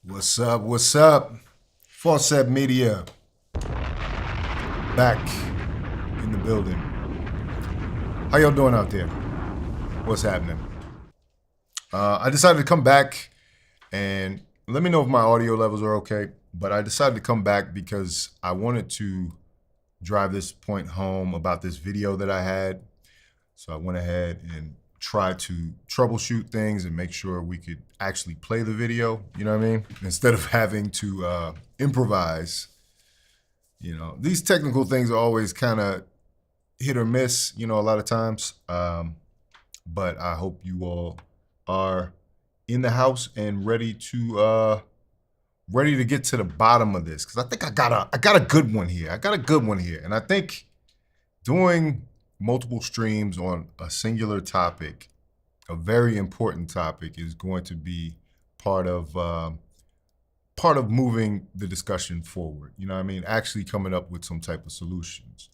What's up? What's up? Faucette Media back in the building. How y'all doing out there? What's happening? I decided to come back and let me know if my audio levels are okay. But I decided to come back because I wanted to drive this point home about this video that I had. So I went ahead and tried to troubleshoot things and make sure we could actually play the video, you know what I mean? Instead of having to improvise. You know, these technical things are always kind of hit or miss, you know, a lot of times. But I hope you all are in the house and ready to get to the bottom of this, because I think I got a good one here. And I think doing multiple streams on a singular topic, a very important topic, is going to be part of moving the discussion forward. You know what I mean? Actually coming up with some type of solutions.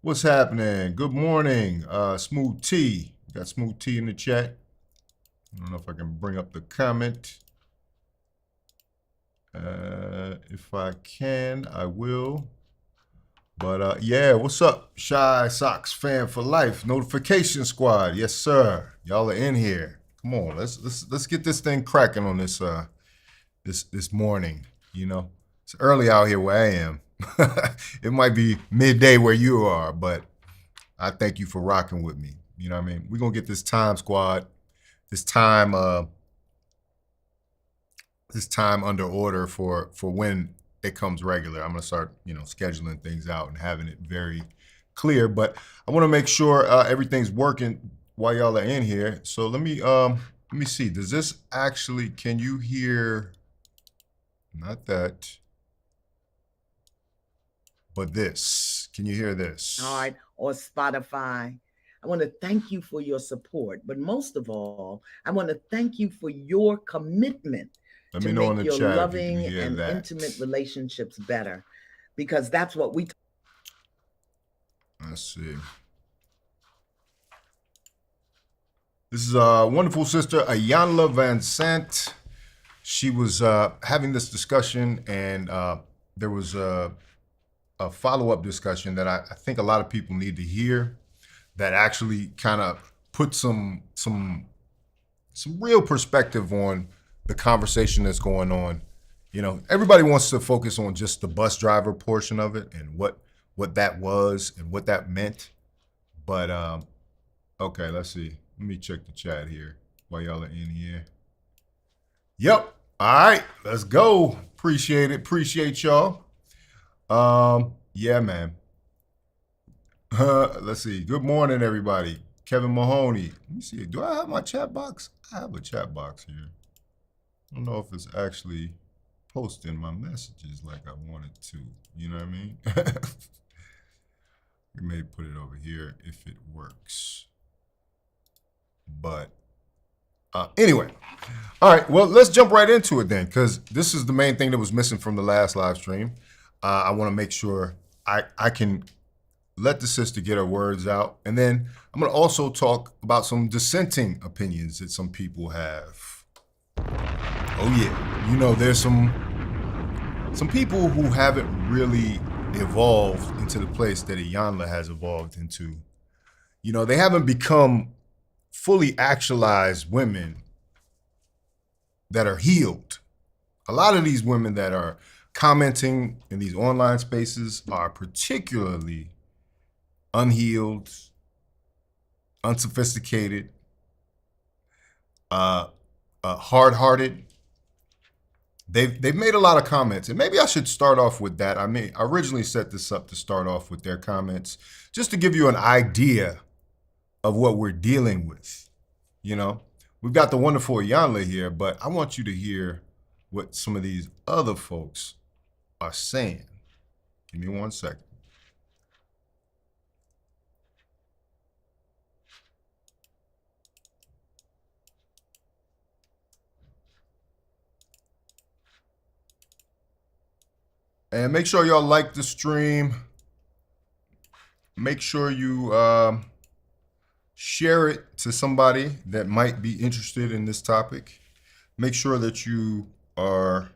What's happening? Good morning, Smooth T. We got Smooth T in the chat. I don't know if I can bring up the comment. If I can, I will. But yeah, what's up, Shy Sox fan for life, notification squad? Yes, sir. Y'all are in here. Come on, let's get this thing cracking on this this morning. You know, it's early out here where I am. It might be midday where you are, but I thank you for rocking with me. You know what I mean? We're gonna get this time squad, this time under order for when it comes regular. I'm gonna start, you know, scheduling things out and having it very clear. But I want to make sure everything's working while y'all are in here. So let me see. Does this actually? Can you hear? Not that, but this. Can you hear this? All right, or Spotify. I want to thank you for your support, but most of all, I want to thank you for your commitment to make your loving and intimate relationships better, because that's what we. Let's see. This is a wonderful sister, Ayanla Van Sant. She was having this discussion, and there was a follow-up discussion that I think a lot of people need to hear, that actually kind of put some real perspective on the conversation that's going on. You know, everybody wants to focus on just the bus driver portion of it and what that was and what that meant. But okay, let's see. Let me check the chat here while y'all are in here. Yep. All right, let's go. Appreciate it. Appreciate y'all. Yeah, man. Let's see. Good morning, everybody. Kevin Mahoney. Let me see. Do I have my chat box? I have a chat box here. I don't know if it's actually posting my messages like I wanted to. You know what I mean? We may put it over here if it works. But anyway. All right. Well, let's jump right into it then, because this is the main thing that was missing from the last live stream. I want to make sure I can let the sister get her words out. And then I'm going to also talk about some dissenting opinions that some people have. Oh, yeah. You know, there's some people who haven't really evolved into the place that Ayanla has evolved into. You know, they haven't become fully actualized women that are healed. A lot of these women that are commenting in these online spaces are particularly unhealed, unsophisticated, hard-hearted. They've made a lot of comments, and maybe I should start off with that. I originally set this up to start off with their comments, just to give you an idea of what we're dealing with. You know, we've got the wonderful Ayanla here, but I want you to hear what some of these other folks are saying. Give me 1 second. And make sure y'all like the stream. Make sure you share it to somebody that might be interested in this topic. Make sure that you are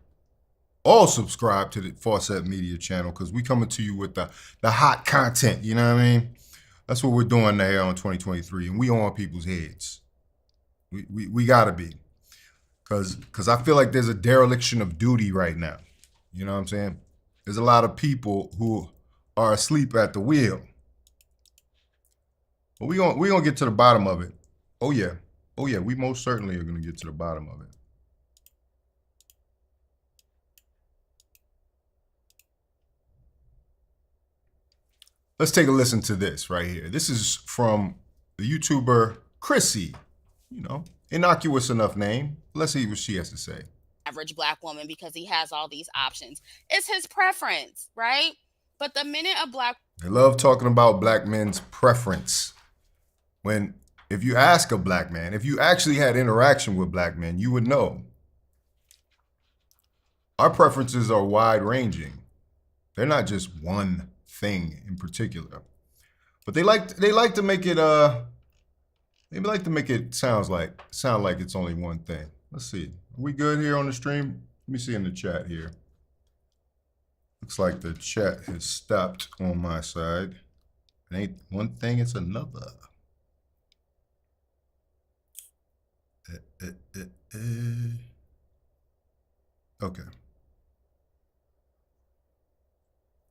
all subscribe to the Faucette Media channel, because we coming to you with the hot content, you know what I mean? That's what we're doing here on 2023, and we on people's heads. We gotta be. Because I feel like there's a dereliction of duty right now. You know what I'm saying? There's a lot of people who are asleep at the wheel. But we gonna get to the bottom of it. Oh yeah. Oh yeah, we most certainly are gonna get to the bottom of it. Let's take a listen to this right here. This is from the YouTuber Chrissy. You know, innocuous enough name. Let's see what she has to say. Average Black woman, because he has all these options. It's his preference, right? But the minute a Black... They love talking about Black men's preference. When, if you ask a Black man, if you actually had interaction with Black men, you would know. Our preferences are wide ranging. They're not just one thing in particular, but they like to make it sound like it's only one thing. Let's see. Are we good here on the stream? Let me see in the chat here. Looks like the chat has stopped on my side. It ain't one thing, it's another. Okay.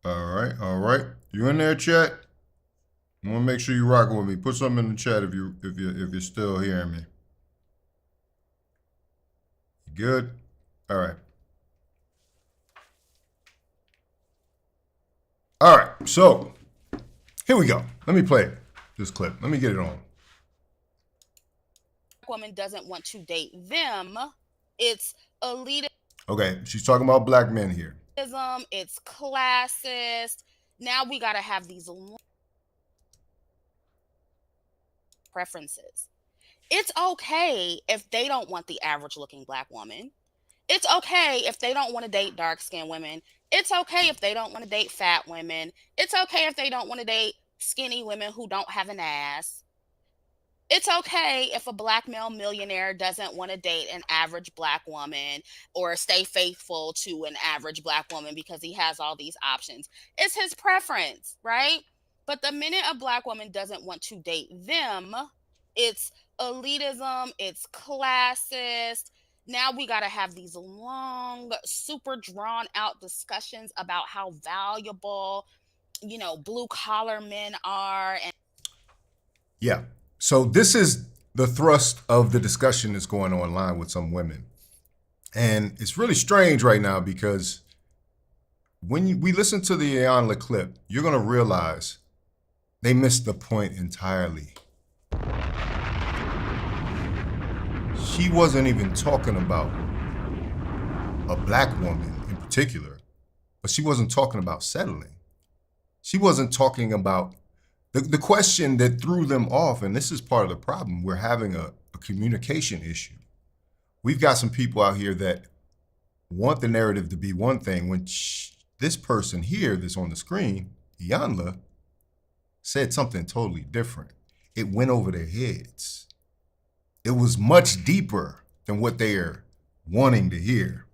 All right. You in there, chat? I want to make sure you rocking with me. Put something in the chat if you're still hearing me. Good. All right. All right. So here we go. Let me play this clip. Let me get it on. Woman doesn't want to date them. It's elitism. Okay, she's talking about Black men here. It's classist. Now we got to have these preferences. It's okay if they don't want the average looking Black woman. It's okay if they don't want to date dark-skinned women. It's okay if they don't want to date fat women. It's okay if they don't want to date skinny women who don't have an ass. It's okay if a Black male millionaire doesn't want to date an average Black woman or stay faithful to an average Black woman because he has all these options. It's his preference, right? But the minute a Black woman doesn't want to date them, it's elitism, it's classist. Now we got to have these long, super drawn out discussions about how valuable, blue collar men are. And yeah. So this is the thrust of the discussion that's going on online with some women. And it's really strange right now, because when we listen to the Iyanla clip, you're going to realize they missed the point entirely. She wasn't even talking about a Black woman in particular, but she wasn't talking about settling. She wasn't talking about the question that threw them off, and this is part of the problem. We're having a communication issue. We've got some people out here that want the narrative to be one thing when this person here that's on the screen, Iyanla, said something totally different. It went over their heads. It was much deeper than what they are wanting to hear.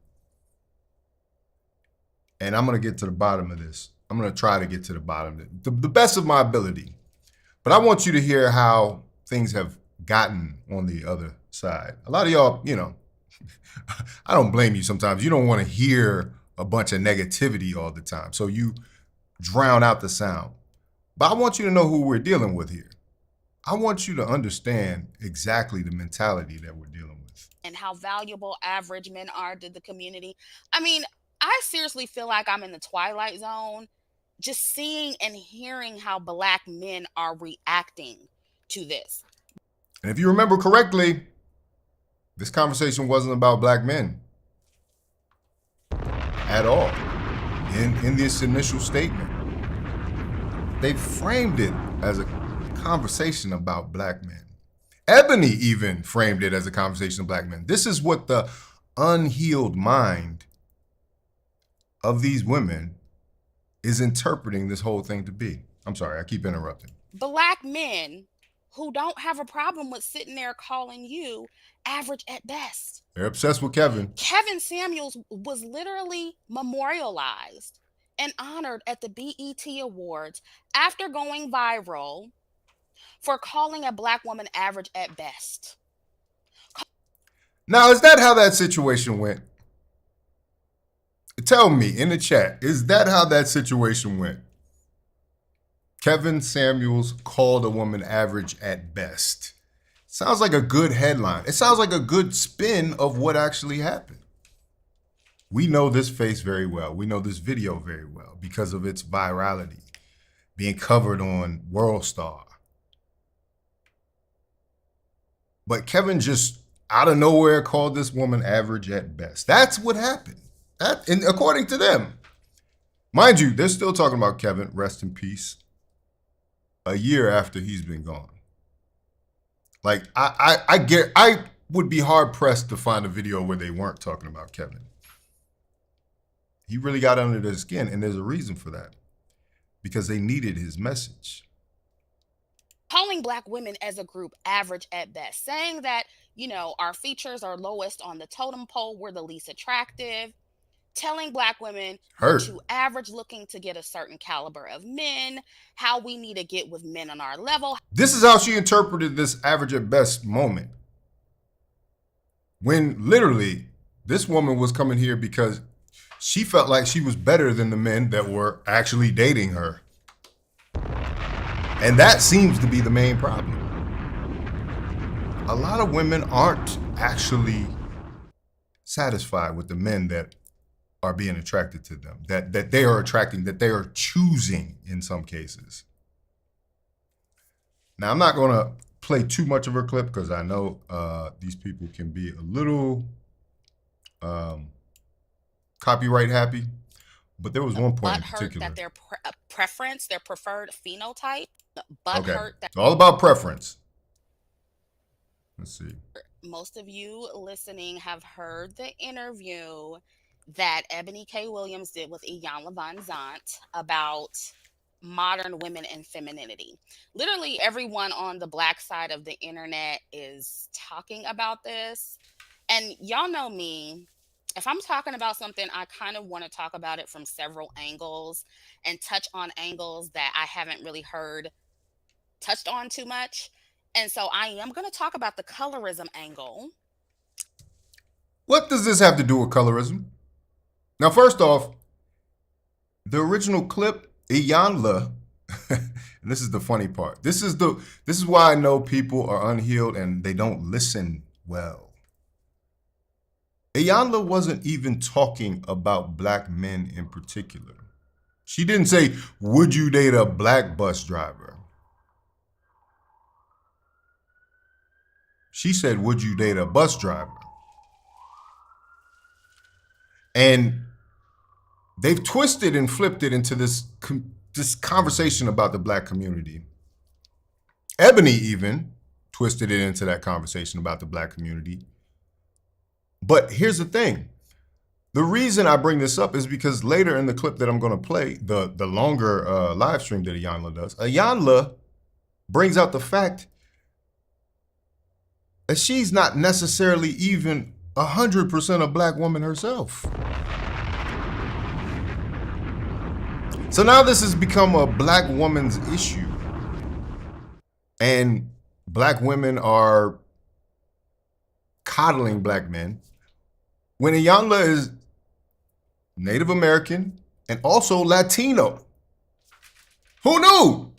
And I'm going to get to the bottom of this. I'm going to try to get to the bottom of it, the best of my ability. But I want you to hear how things have gotten on the other side. A lot of y'all, I don't blame you sometimes. You don't want to hear a bunch of negativity all the time, so you drown out the sound. But I want you to know who we're dealing with here. I want you to understand exactly the mentality that we're dealing with. And how valuable average men are to the community. I mean, I seriously feel like I'm in the Twilight Zone, just seeing and hearing how Black men are reacting to this. And if you remember correctly, this conversation wasn't about Black men at all. In this initial statement, they framed it as a conversation about Black men. Eboni even framed it as a conversation of Black men. This is what the unhealed mind of these women is interpreting this whole thing to be. I'm sorry, I keep interrupting. Black men who don't have a problem with sitting there calling you average at best. They're obsessed with Kevin. Kevin Samuels was literally memorialized and honored at the BET Awards after going viral for calling a Black woman average at best. Now, is that how that situation went? Tell me in the chat, is that how that situation went? Kevin Samuels called a woman average at best. Sounds like a good headline. It sounds like a good spin of what actually happened. We know this face very well. We know this video very well because of its virality, being covered on World Star. But Kevin just out of nowhere called this woman average at best. That's what happened. And according to them. Mind you, they're still talking about Kevin, rest in peace, a year after he's been gone. Like, I would be hard pressed to find a video where they weren't talking about Kevin. He really got under their skin, and there's a reason for that. Because they needed his message. Calling Black women as a group average at best, saying that, you know, our features are lowest on the totem pole, we're the least attractive, telling Black women we're too average looking to get a certain caliber of men, how we need to get with men on our level. This is how she interpreted this average at best moment. When literally this woman was coming here because she felt like she was better than the men that were actually dating her. And that seems to be the main problem. A lot of women aren't actually satisfied with the men that are being attracted to them, that they are attracting, that they are choosing in some cases. Now, I'm not going to play too much of her clip because I know these people can be a little copyright happy, but there was one point in particular. That their preference, their preferred phenotype, butthurt. It's all about preference. Let's see. Most of you listening have heard the interview that Eboni K. Williams did with Iyanla Vanzant about modern women and femininity. Literally everyone on the Black side of the internet is talking about this. And y'all know me, if I'm talking about something, I kind of want to talk about it from several angles and touch on angles that I haven't really heard touched on too much. And so I am going to talk about the colorism angle. What does this have to do with colorism? Now, first off, the original clip, Iyanla, and this is the funny part. This is why I know people are unhealed and they don't listen well. Iyanla wasn't even talking about Black men in particular. She didn't say, would you date a Black bus driver? She said, would you date a bus driver? And they've twisted and flipped it into this conversation about the Black community. Eboni even twisted it into that conversation about the Black community. But here's the thing. The reason I bring this up is because later in the clip that I'm going to play, the longer live stream that Iyanla does, Iyanla brings out the fact that she's not necessarily even 100% a Black woman herself. So now this has become a Black woman's issue. And Black women are coddling Black men when Iyanla is Native American and also Latino. Who knew?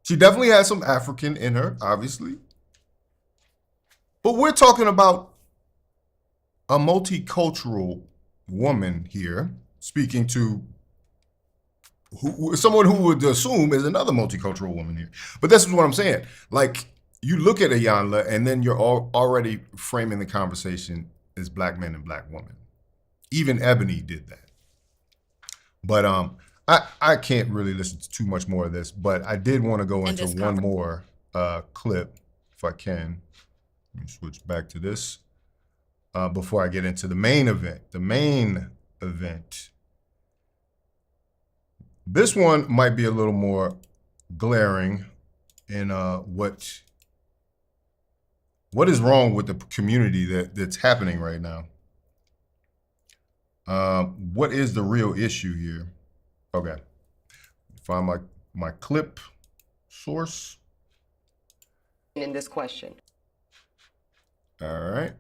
She definitely has some African in her, obviously. But we're talking about a multicultural woman here, speaking to someone who would assume is another multicultural woman here. But this is what I'm saying. Like, you look at Iyanla and then you're already framing the conversation as Black men and Black women. Even Eboni did that. But I can't really listen to too much more of this, but I did want to go into one more clip, if I can. Let me switch back to this before I get into the main event. The main event. This one might be a little more glaring and what is wrong with the community that's happening right now. What is the real issue here? Okay, find my clip source. In this question. All right.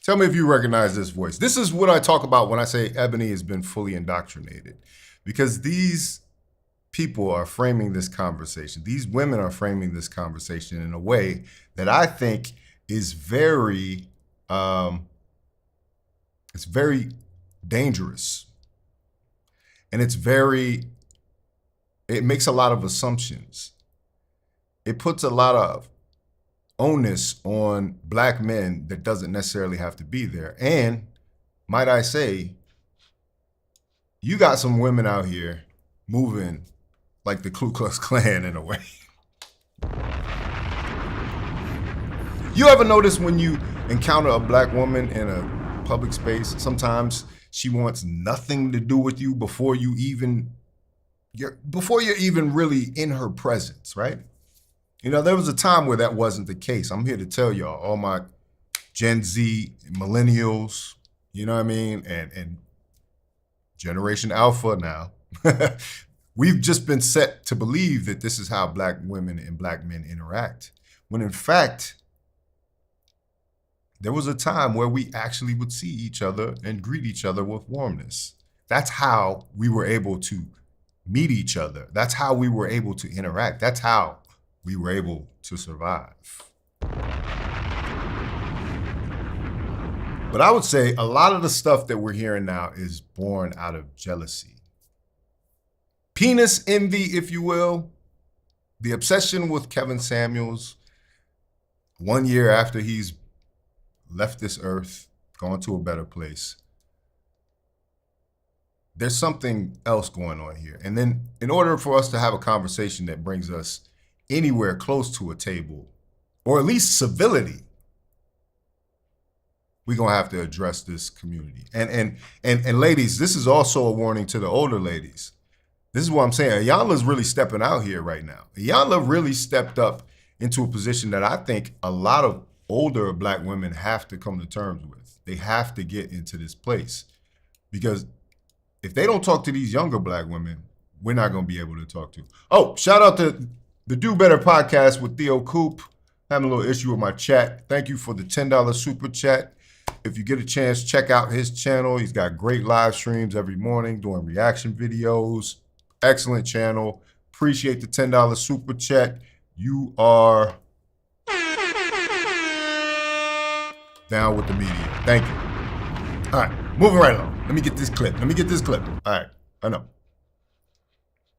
Tell me if you recognize this voice. This is what I talk about when I say Eboni has been fully indoctrinated, because these people are framing this conversation. These women are framing this conversation in a way that I think is very, it's very dangerous. And it makes a lot of assumptions. It puts a lot of onus on Black men that doesn't necessarily have to be there. And might I say, you got some women out here moving like the Ku Klux Klan in a way. You ever notice when you encounter a Black woman in a public space, sometimes she wants nothing to do with you before you're even really in her presence, right? You know, there was a time where that wasn't the case. I'm here to tell y'all, all my Gen Z millennials, you know what I mean? And Generation Alpha now. We've just been set to believe that this is how Black women and Black men interact. When in fact, there was a time where we actually would see each other and greet each other with warmness. That's how we were able to meet each other. That's how we were able to interact. That's how we were able to survive. But I would say a lot of the stuff that we're hearing now is born out of jealousy. Penis envy, if you will. The obsession with Kevin Samuels 1 year after he's left this earth, gone to a better place. There's something else going on here. And then in order for us to have a conversation that brings us anywhere close to a table, or at least civility, we're gonna have to address this community. And ladies, this is also a warning to the older ladies. This is what I'm saying. Iyanla's really stepping out here right now. Iyanla really stepped up into a position that I think a lot of older Black women have to come to terms with. They have to get into this place, because if they don't talk to these younger Black women, we're not gonna be able to talk to. Oh, shout out to the Do Better podcast with Theo Coop. Having a little issue with my chat. Thank you for the $10 super chat. If you get a chance, check out his channel. He's got great live streams every morning doing reaction videos. Excellent channel. Appreciate the $10 super chat. You are down with the media. Thank you. All right, moving right along. Let me get this clip. All right, I know.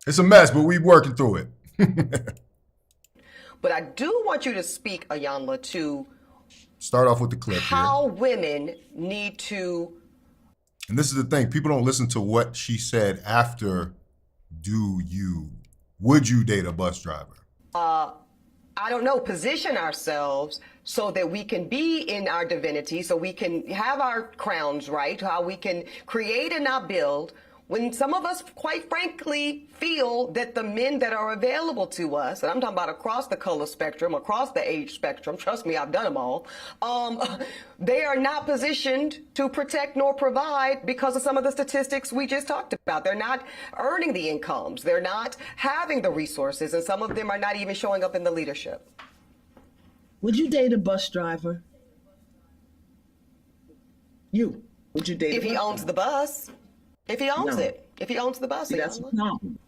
It's a mess, but we're working through it. But I do want you to speak, Iyanla, to start off with the clip how here. Women need to. And this is the thing, people don't listen to what she said after. Would you date a bus driver? I don't know, position ourselves so that we can be in our divinity, so we can have our crowns right, how we can create and not build. When some of us, quite frankly, feel that the men that are available to us, and I'm talking about across the color spectrum, across the age spectrum, trust me, I've done them all, they are not positioned to protect nor provide because of some of the statistics we just talked about. They're not earning the incomes. They're not having the resources, and some of them are not even showing up in the leadership. Would you date a bus driver? Would you date if he owns the bus? If he owns it, if he owns the bus, see, that's a problem.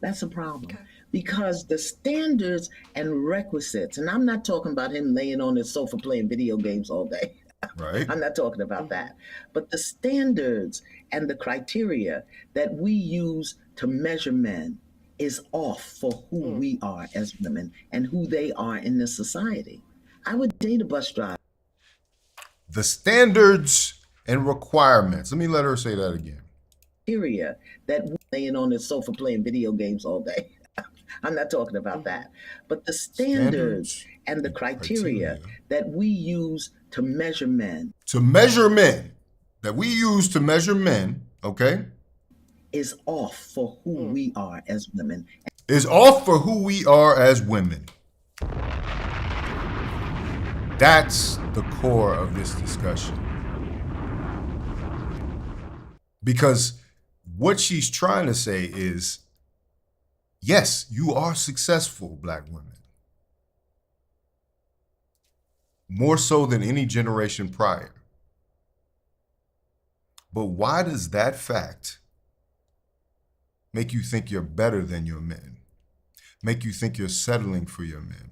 That's a problem. Okay. Because the standards and requisites, and I'm not talking about him laying on his sofa playing video games all day. Right. I'm not talking about that. But the standards and the criteria that we use to measure men is off for who we are as women and who they are in this society. I would date a bus driver. The standards and requirements. Let me let her say that again. Criteria that laying on his sofa playing video games all day. I'm not talking about that. But the standards and the criteria that we use to measure men. That we use to measure men, okay? is off for who we are as women. Is off for who we are as women. That's the core of this discussion. Because what she's trying to say is, yes, you are successful, Black women. More so than any generation prior. But why does that fact make you think you're better than your men? Make you think you're settling for your men?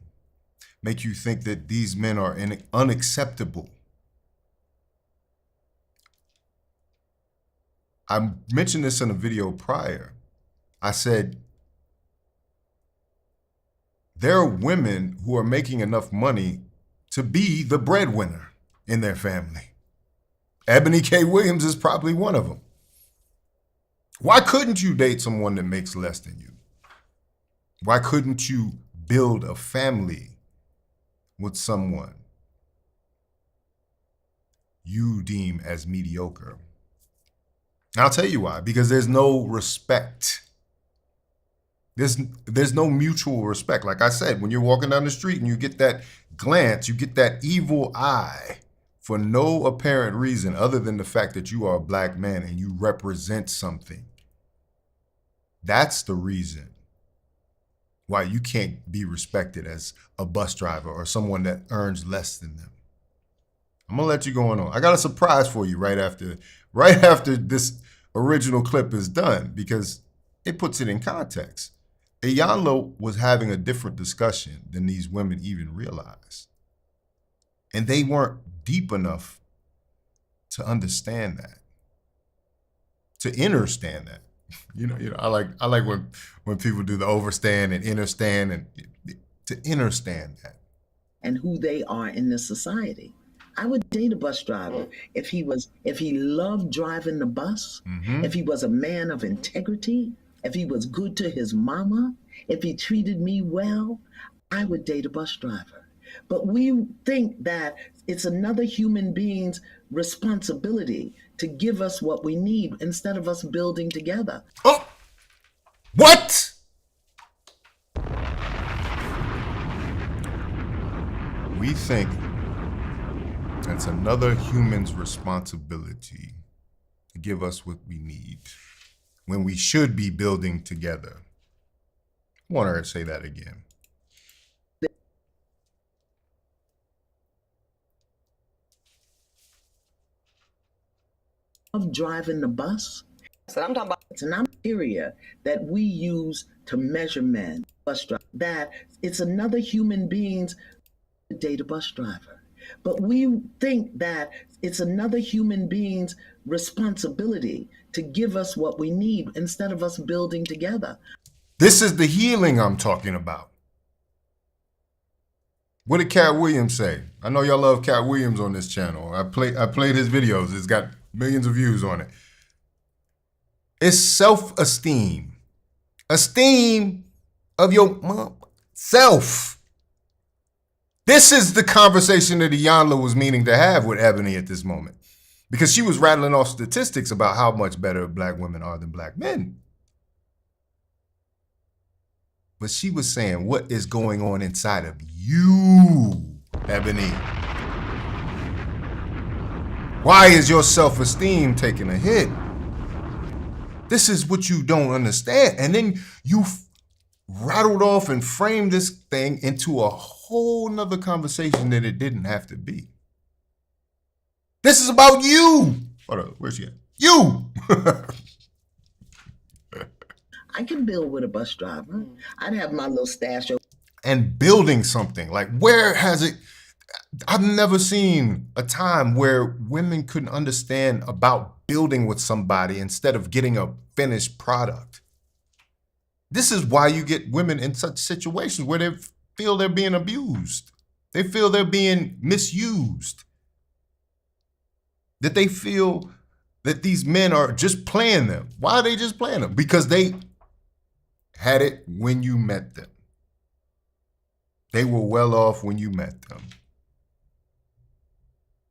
Make you think that these men are unacceptable? I mentioned this in a video prior. I said, there are women who are making enough money to be the breadwinner in their family. Eboni K. Williams is probably one of them. Why couldn't you date someone that makes less than you? Why couldn't you build a family with someone you deem as mediocre? And I'll tell you why. Because there's no respect. There's no mutual respect. Like I said, when you're walking down the street and you get that glance, you get that evil eye for no apparent reason other than the fact that you are a Black man and you represent something. That's the reason why you can't be respected as a bus driver or someone that earns less than them. I'm gonna let you go on. I got a surprise for you right after this original clip is done, because it puts it in context. Iyanla was having a different discussion than these women even realized. And they weren't deep enough to understand that, to understand that. You know, I like when people do the overstand and understand, and to understand that. And who they are in this society. I would date a bus driver if he loved driving the bus, if he was a man of integrity, if he was good to his mama, if he treated me well. I would date a bus driver. But we think that it's another human being's responsibility to give us what we need instead of us building together. Oh, what? We think that's another human's responsibility to give us what we need when we should be building together. I want her to say that again. Of driving the bus. So I'm talking about, it's an criteria that we use to measure men. Bus driver. That it's another human being's to date a bus driver. But we think that it's another human being's responsibility to give us what we need instead of us building together. This is the healing I'm talking about. What did Cat Williams say? I know y'all love Cat Williams on this channel. I played his videos. It's got millions of views on it. It's self-esteem. Esteem of your self. This is the conversation that Iyanla was meaning to have with Eboni at this moment, because she was rattling off statistics about how much better Black women are than Black men. But she was saying, what is going on inside of you, Eboni? Why is your self-esteem taking a hit? This is what you don't understand. And then you rattled off and framed this thing into a whole nother conversation that it didn't have to be. This is about you. Hold on, where's she at? You. I can build with a bus driver. I'd have my little stash. And building something, like, where has it? I've never seen a time where women couldn't understand about building with somebody instead of getting a finished product. This is why you get women in such situations where they feel they're being abused. They feel they're being misused. That they feel that these men are just playing them. Why are they just playing them? Because they had it when you met them. They were well off when you met them.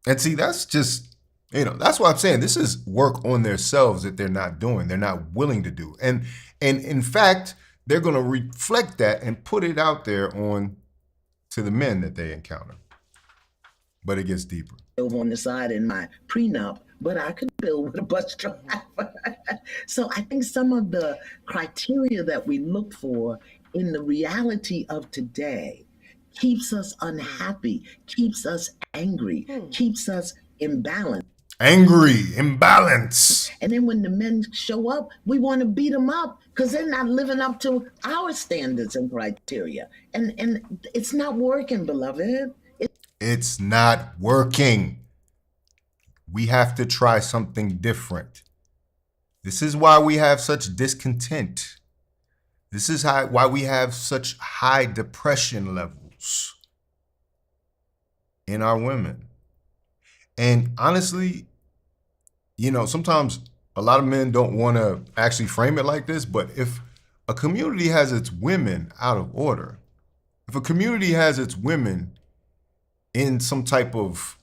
And see, that's just That's what I'm saying. This is work on themselves that they're not doing. They're not willing to do. And in fact, they're going to reflect that and put it out there on to the men that they encounter. But it gets deeper. Over on the side in my prenup, but I could build with a bus driver. So I think some of the criteria that we look for in the reality of today keeps us unhappy, keeps us angry, keeps us imbalanced. Angry, imbalance. And then when the men show up, we want to beat them up because they're not living up to our standards and criteria. And it's not working, beloved. It's not working. We have to try something different. This is why we have such discontent. This is why we have such high depression levels in our women. And honestly, sometimes a lot of men don't want to actually frame it like this, but if a community has its women out of order, if a community has its women in some type of,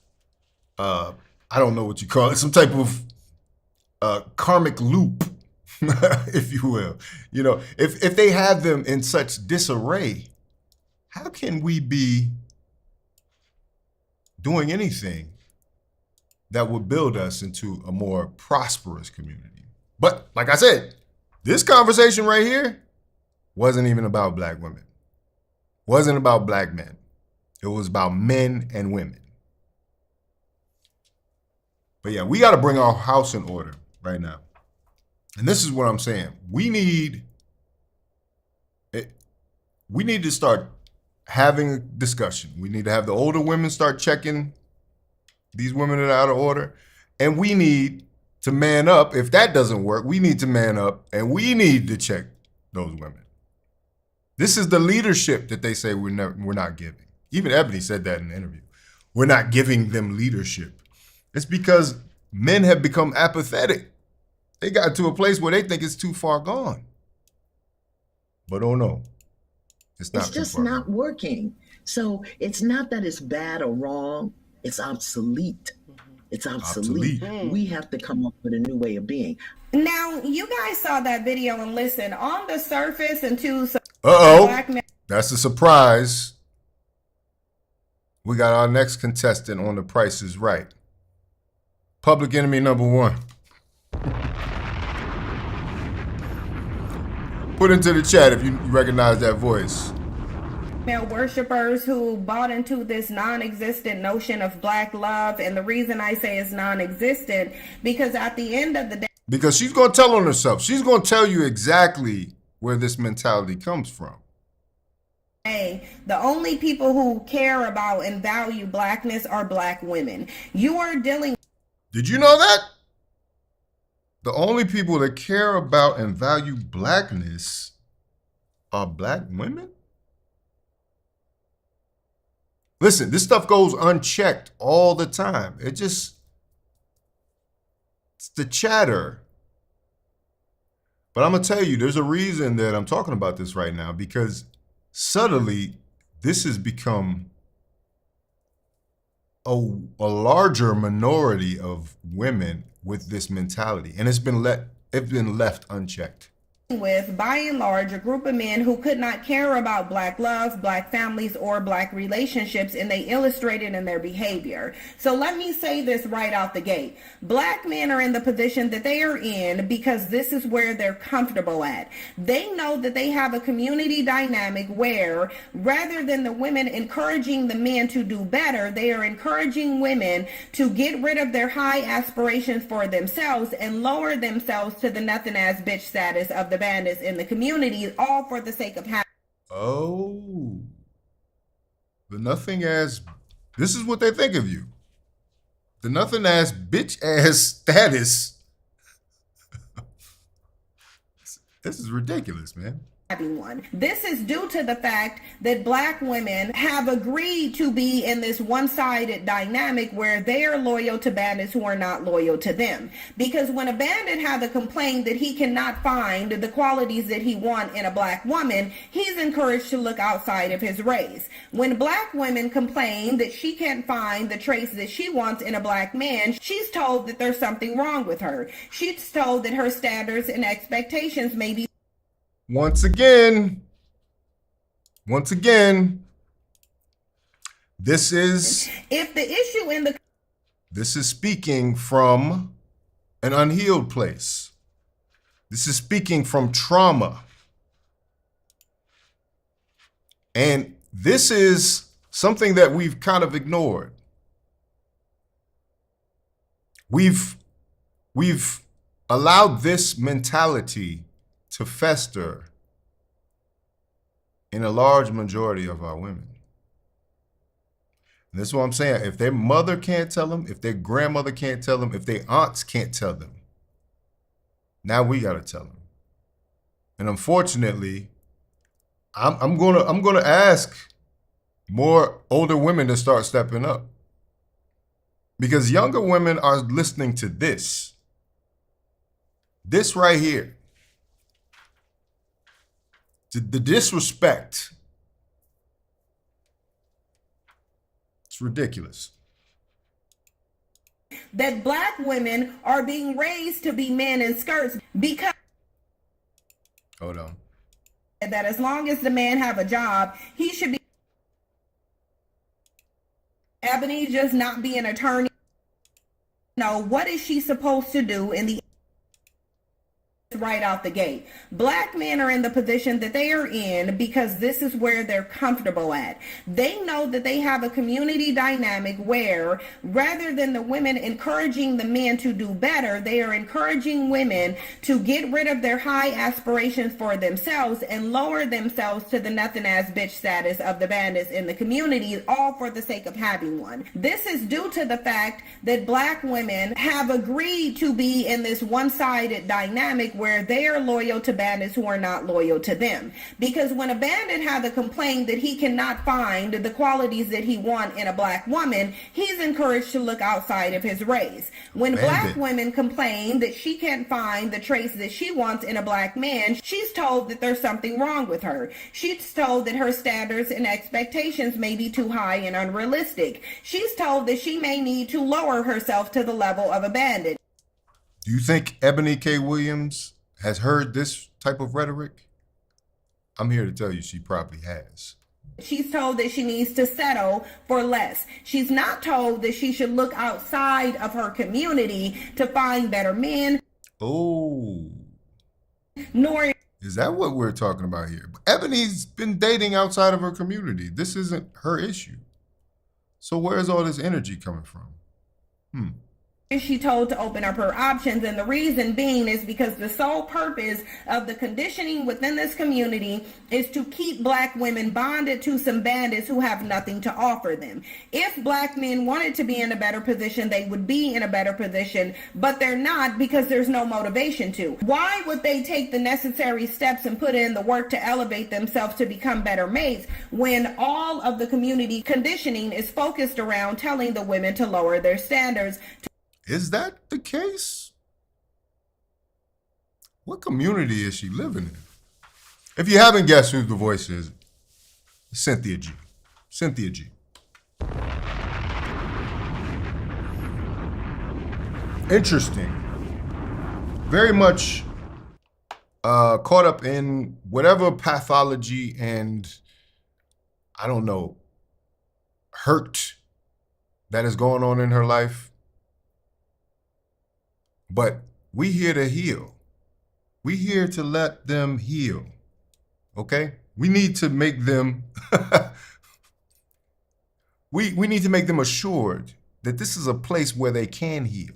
I don't know what you call it, some type of karmic loop, if you will, if they have them in such disarray, how can we be doing anything that would build us into a more prosperous community? But like I said, this conversation right here wasn't even about black women. Wasn't about black men. It was about men and women. But yeah, we got to bring our house in order right now. And this is what I'm saying. We need to start having a discussion. We need to have the older women start checking these women that are out of order. And we need to man up. If that doesn't work, we need to man up and we need to check those women. This is the leadership that they say we're not giving. Even Eboni said that in the interview. We're not giving them leadership. It's because men have become apathetic. They got to a place where they think it's too far gone. But oh no, it's not. It's just not working. So it's not that it's bad or wrong. It's obsolete. It's obsolete. We have to come up with a new way of being. Now, you guys saw that video and listen, on the surface and to black men. That's a surprise. We got our next contestant on The Price is Right. Public enemy number one. Put into the chat if you recognize that voice. Male worshipers who bought into this non-existent notion of black love. And the reason I say it's non-existent, because at the end of the day, because she's going to tell on herself. She's going to tell you exactly where this mentality comes from. The only people who care about and value blackness are black women. You are dealing. Did you know that? The only people that care about and value blackness are black women? Listen, this stuff goes unchecked all the time. It's the chatter. But I'm going to tell you, there's a reason that I'm talking about this right now, because subtly, this has become a larger minority of women with this mentality, and it's been left unchecked. With, by and large, a group of men who could not care about black love, black families, or black relationships, and they illustrate it in their behavior. So let me say this right out the gate. Black men are in the position that they are in because this is where they're comfortable at. They know that they have a community dynamic where, rather than the women encouraging the men to do better, they are encouraging women to get rid of their high aspirations for themselves and lower themselves to the nothing-ass bitch status of the bandits in the community, all for the sake of having. Oh, the nothing ass. This is what they think of you. The nothing ass bitch ass status. This is ridiculous, man. having one. This is due to the fact that Black women have agreed to be in this one-sided dynamic where they are loyal to bandits who are not loyal to them. Because when a bandit has a complaint that he cannot find the qualities that he wants in a Black woman, he's encouraged to look outside of his race. When Black women complain that she can't find the traits that she wants in a Black man, she's told that there's something wrong with her. She's told that her standards and expectations may be Once again, this is speaking from an unhealed place. This is speaking from trauma. And this is something that we've kind of ignored. We've allowed this mentality to fester in a large majority of our women. And this is what I'm saying. If their mother can't tell them, if their grandmother can't tell them, if their aunts can't tell them, now we got to tell them. And unfortunately, I'm gonna ask more older women to start stepping up, because younger women are listening to this right here. The disrespect. It's ridiculous. That Black women are being raised to be men in skirts, because hold on. That as long as the man have a job, he should be. Eboni just not be an attorney. No, what is she supposed to do in the right out the gate? Black men are in the position that they are in because this is where they're comfortable at. They know that they have a community dynamic where, rather than the women encouraging the men to do better, they are encouraging women to get rid of their high aspirations for themselves and lower themselves to the nothing ass bitch status of the bandits in the community, all for the sake of having one. This is due to the fact that Black women have agreed to be in this one-sided dynamic where they are loyal to bandits who are not loyal to them. Because when a bandit has a complaint that he cannot find the qualities that he wants in a Black woman, he's encouraged to look outside of his race. When Black women complain that she can't find the traits that she wants in a Black man, she's told that there's something wrong with her. She's told that her standards and expectations may be too high and unrealistic. She's told that she may need to lower herself to the level of a bandit. Do you think Eboni K. Williams has heard this type of rhetoric? I'm here to tell you she probably has. She's told that she needs to settle for less. She's not told that she should look outside of her community to find better men. Oh. Nor is that what we're talking about here? Ebony's been dating outside of her community. This isn't her issue. So where's all this energy coming from? Is she told to open up her options? And the reason being is because the sole purpose of the conditioning within this community is to keep Black women bonded to some bandits who have nothing to offer them. If Black men wanted to be in a better position, they would be in a better position, but they're not because there's no motivation to. Why would they take the necessary steps and put in the work to elevate themselves to become better mates when all of the community conditioning is focused around telling the women to lower their standards? Is that the case? What community is she living in? If you haven't guessed who the voice is, Cynthia G. Cynthia G. Interesting. Very much caught up in whatever pathology and, I don't know, hurt that is going on in her life. But we here to heal. We here to let them heal. Okay? We need to make them we need to make them assured that this is a place where they can heal.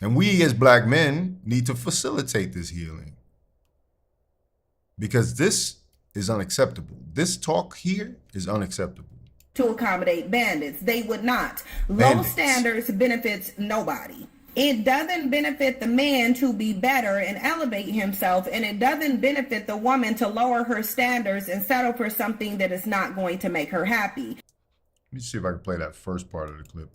And we as Black men need to facilitate this healing. Because this is unacceptable. This talk here is unacceptable. To accommodate bandits. They would not. Low standards benefits nobody. It doesn't benefit the man to be better and elevate himself, and it doesn't benefit the woman to lower her standards and settle for something that is not going to make her happy. Let me see if I can play that first part of the clip.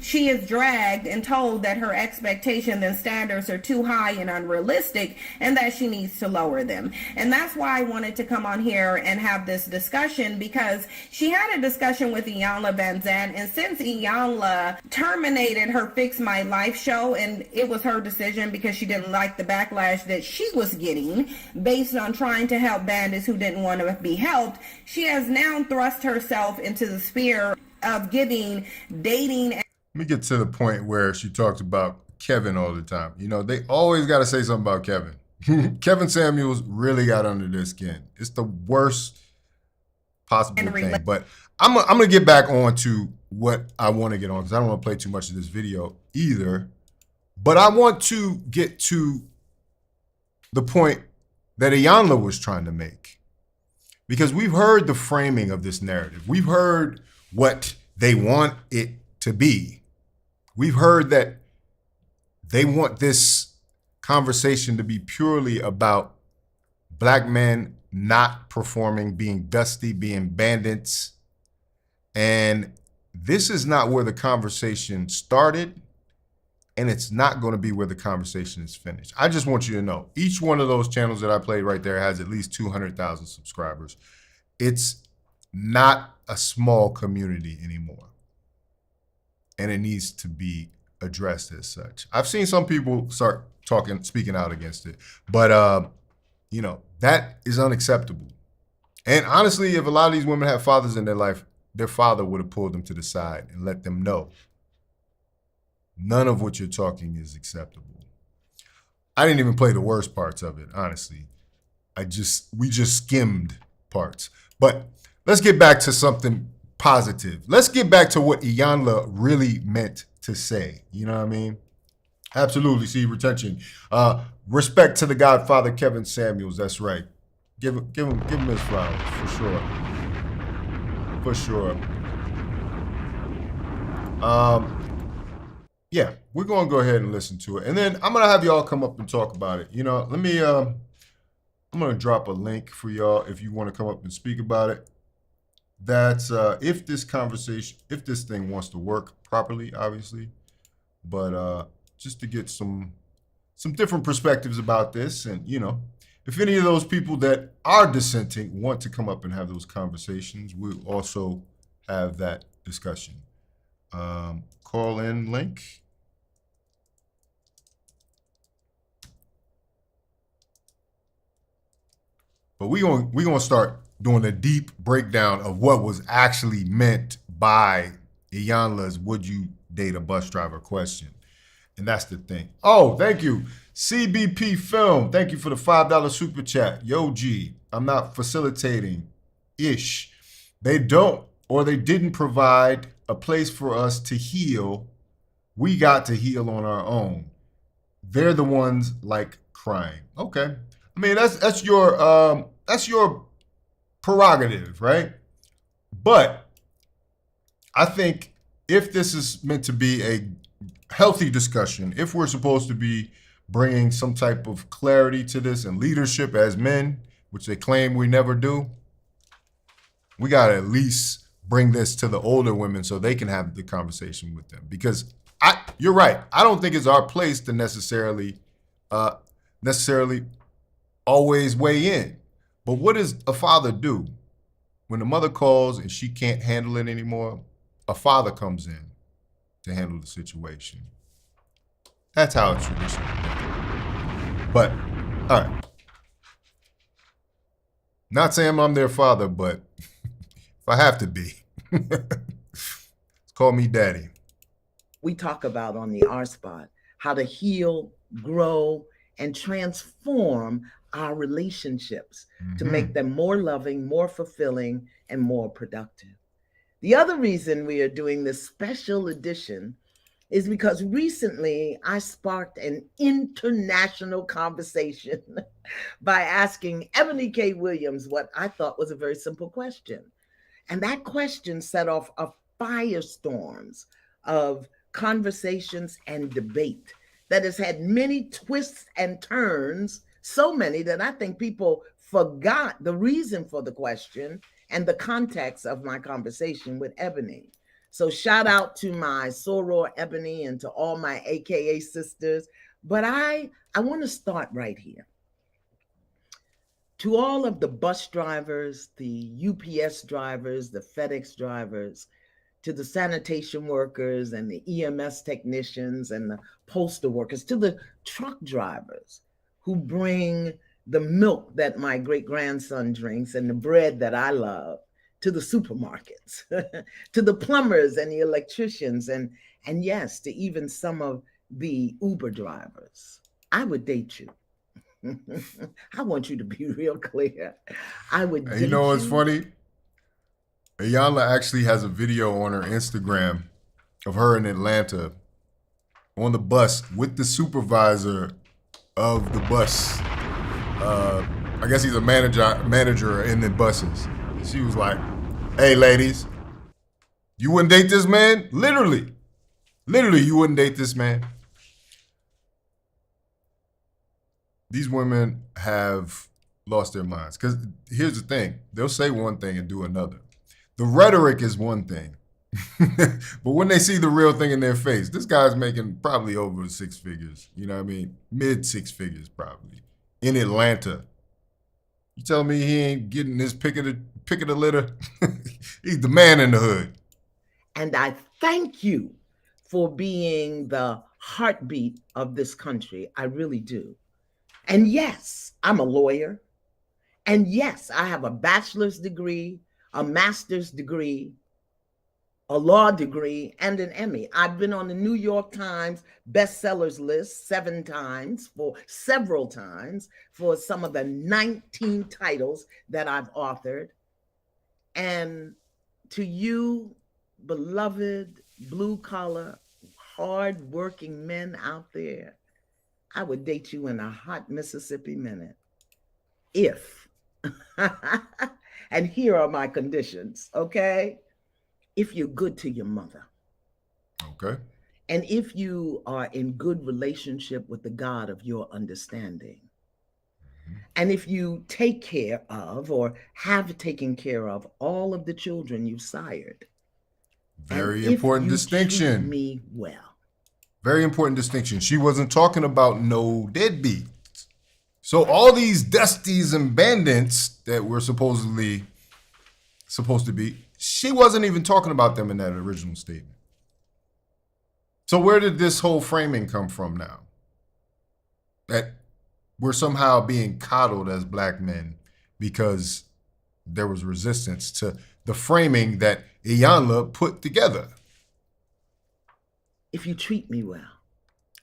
She is dragged and told that her expectations and standards are too high and unrealistic and that she needs to lower them. And that's why I wanted to come on here and have this discussion, because she had a discussion with Iyanla Vanzant, and since Iyanla terminated her Fix My Life show, and it was her decision because she didn't like the backlash that she was getting based on trying to help bandits who didn't want to be helped, she has now thrust herself into the sphere of giving dating. Let me get to the point where she talks about Kevin all the time. You know, they always got to say something about Kevin. Kevin Samuels really got under their skin. It's the worst possible thing. But I'm going to get back on to what I want to get on, because I don't want to play too much of this video either. But I want to get to the point that Iyanla was trying to make, because we've heard the framing of this narrative. We've heard what they want it to be. We've heard that they want this conversation to be purely about black men not performing, being dusty, being bandits. And this is not where the conversation started, and it's not going to be where the conversation is finished. I just want you to know, each one of those channels that I played right there has at least 200,000 subscribers. It's not a small community anymore, and it needs to be addressed as such. I've seen some people start speaking out against it, but you know, that is unacceptable. And honestly, if a lot of these women have fathers in their life, their father would have pulled them to the side and let them know none of what you're talking is acceptable. I didn't even play the worst parts of it, honestly. We just skimmed parts. But let's get back to something positive. Let's get back to what Iyanla really meant to say. You know what I mean? Absolutely. See, retention. Respect to the Godfather, Kevin Samuels. That's right. Give him his flowers, for sure. For sure. Yeah, we're going to go ahead and listen to it. And then I'm going to have y'all come up and talk about it. You know, let me, I'm going to drop a link for y'all if you want to come up and speak about it. That's if this thing wants to work properly, obviously. But just to get some different perspectives about this. And, you know, if any of those people that are dissenting want to come up and have those conversations, we'll also have that discussion. Call in link. But we're gonna start doing a deep breakdown of what was actually meant by Iyanla's "Would you date a bus driver?" question. And that's the thing. Oh, thank you. CBP Film, thank you for the $5 super chat. Yo, G, I'm not facilitating ish. They don't, or they didn't provide a place for us to heal. We got to heal on our own. They're the ones like crying. Okay. I mean, that's your prerogative, right? But I think if this is meant to be a healthy discussion, if we're supposed to be bringing some type of clarity to this and leadership as men, which they claim we never do, we got to at least bring this to the older women so they can have the conversation with them. Because you're right. I don't think it's our place to necessarily always weigh in. But what does a father do? When the mother calls and she can't handle it anymore, a father comes in to handle the situation. That's how it's traditionally done. But, all right. Not saying I'm their father, but if I have to be, call me daddy. We talk about on the R Spot how to heal, grow, and transform our relationships to make them more loving, more fulfilling, and more productive. The other reason we are doing this special edition is because recently I sparked an international conversation by asking Eboni K. Williams what I thought was a very simple question. And that question set off a firestorms of conversations and debate that has had many twists and turns, so many that I think people forgot the reason for the question and the context of my conversation with Eboni. So shout out to my soror Eboni and to all my AKA sisters. But I want to start right here. To all of the bus drivers, the UPS drivers, the FedEx drivers, to the sanitation workers and the EMS technicians and the postal workers, to the truck drivers who bring the milk that my great-grandson drinks and the bread that I love, to the supermarkets, to the plumbers and the electricians, and yes, to even some of the Uber drivers. I would date you. I want you to be real clear. I would date you. You know what's funny? Iyanla actually has a video on her Instagram of her in Atlanta on the bus with the supervisor of the bus. I guess he's a manager in the buses. She was like, "Hey, ladies, you wouldn't date this man? Literally, you wouldn't date this man." These women have lost their minds. Because here's the thing. They'll say one thing and do another. The rhetoric is one thing. But when they see the real thing in their face, this guy's making probably over 6 figures. You know what I mean? Mid 6 figures probably. In Atlanta. You tell me he ain't getting this pick of the litter? He's the man in the hood. And I thank you for being the heartbeat of this country. I really do. And yes, I'm a lawyer. And yes, I have a bachelor's degree, a master's degree, a law degree, and an Emmy. I've been on the New York Times bestsellers list several times for some of the 19 titles that I've authored. And to you, beloved blue-collar, hard-working men out there, I would date you in a hot Mississippi minute. If. And here are my conditions, okay? If you're good to your mother. Okay. And if you are in good relationship with the God of your understanding. And if you take care of or have taken care of all of the children you've sired. Very important distinction. Treat me well. Very important distinction. She wasn't talking about no deadbeats. So all these dusties and bandits that we're supposed to be, she wasn't even talking about them in that original statement. So where did this whole framing come from now? That we're somehow being coddled as black men because there was resistance to the framing that Iyanla put together. If you treat me well.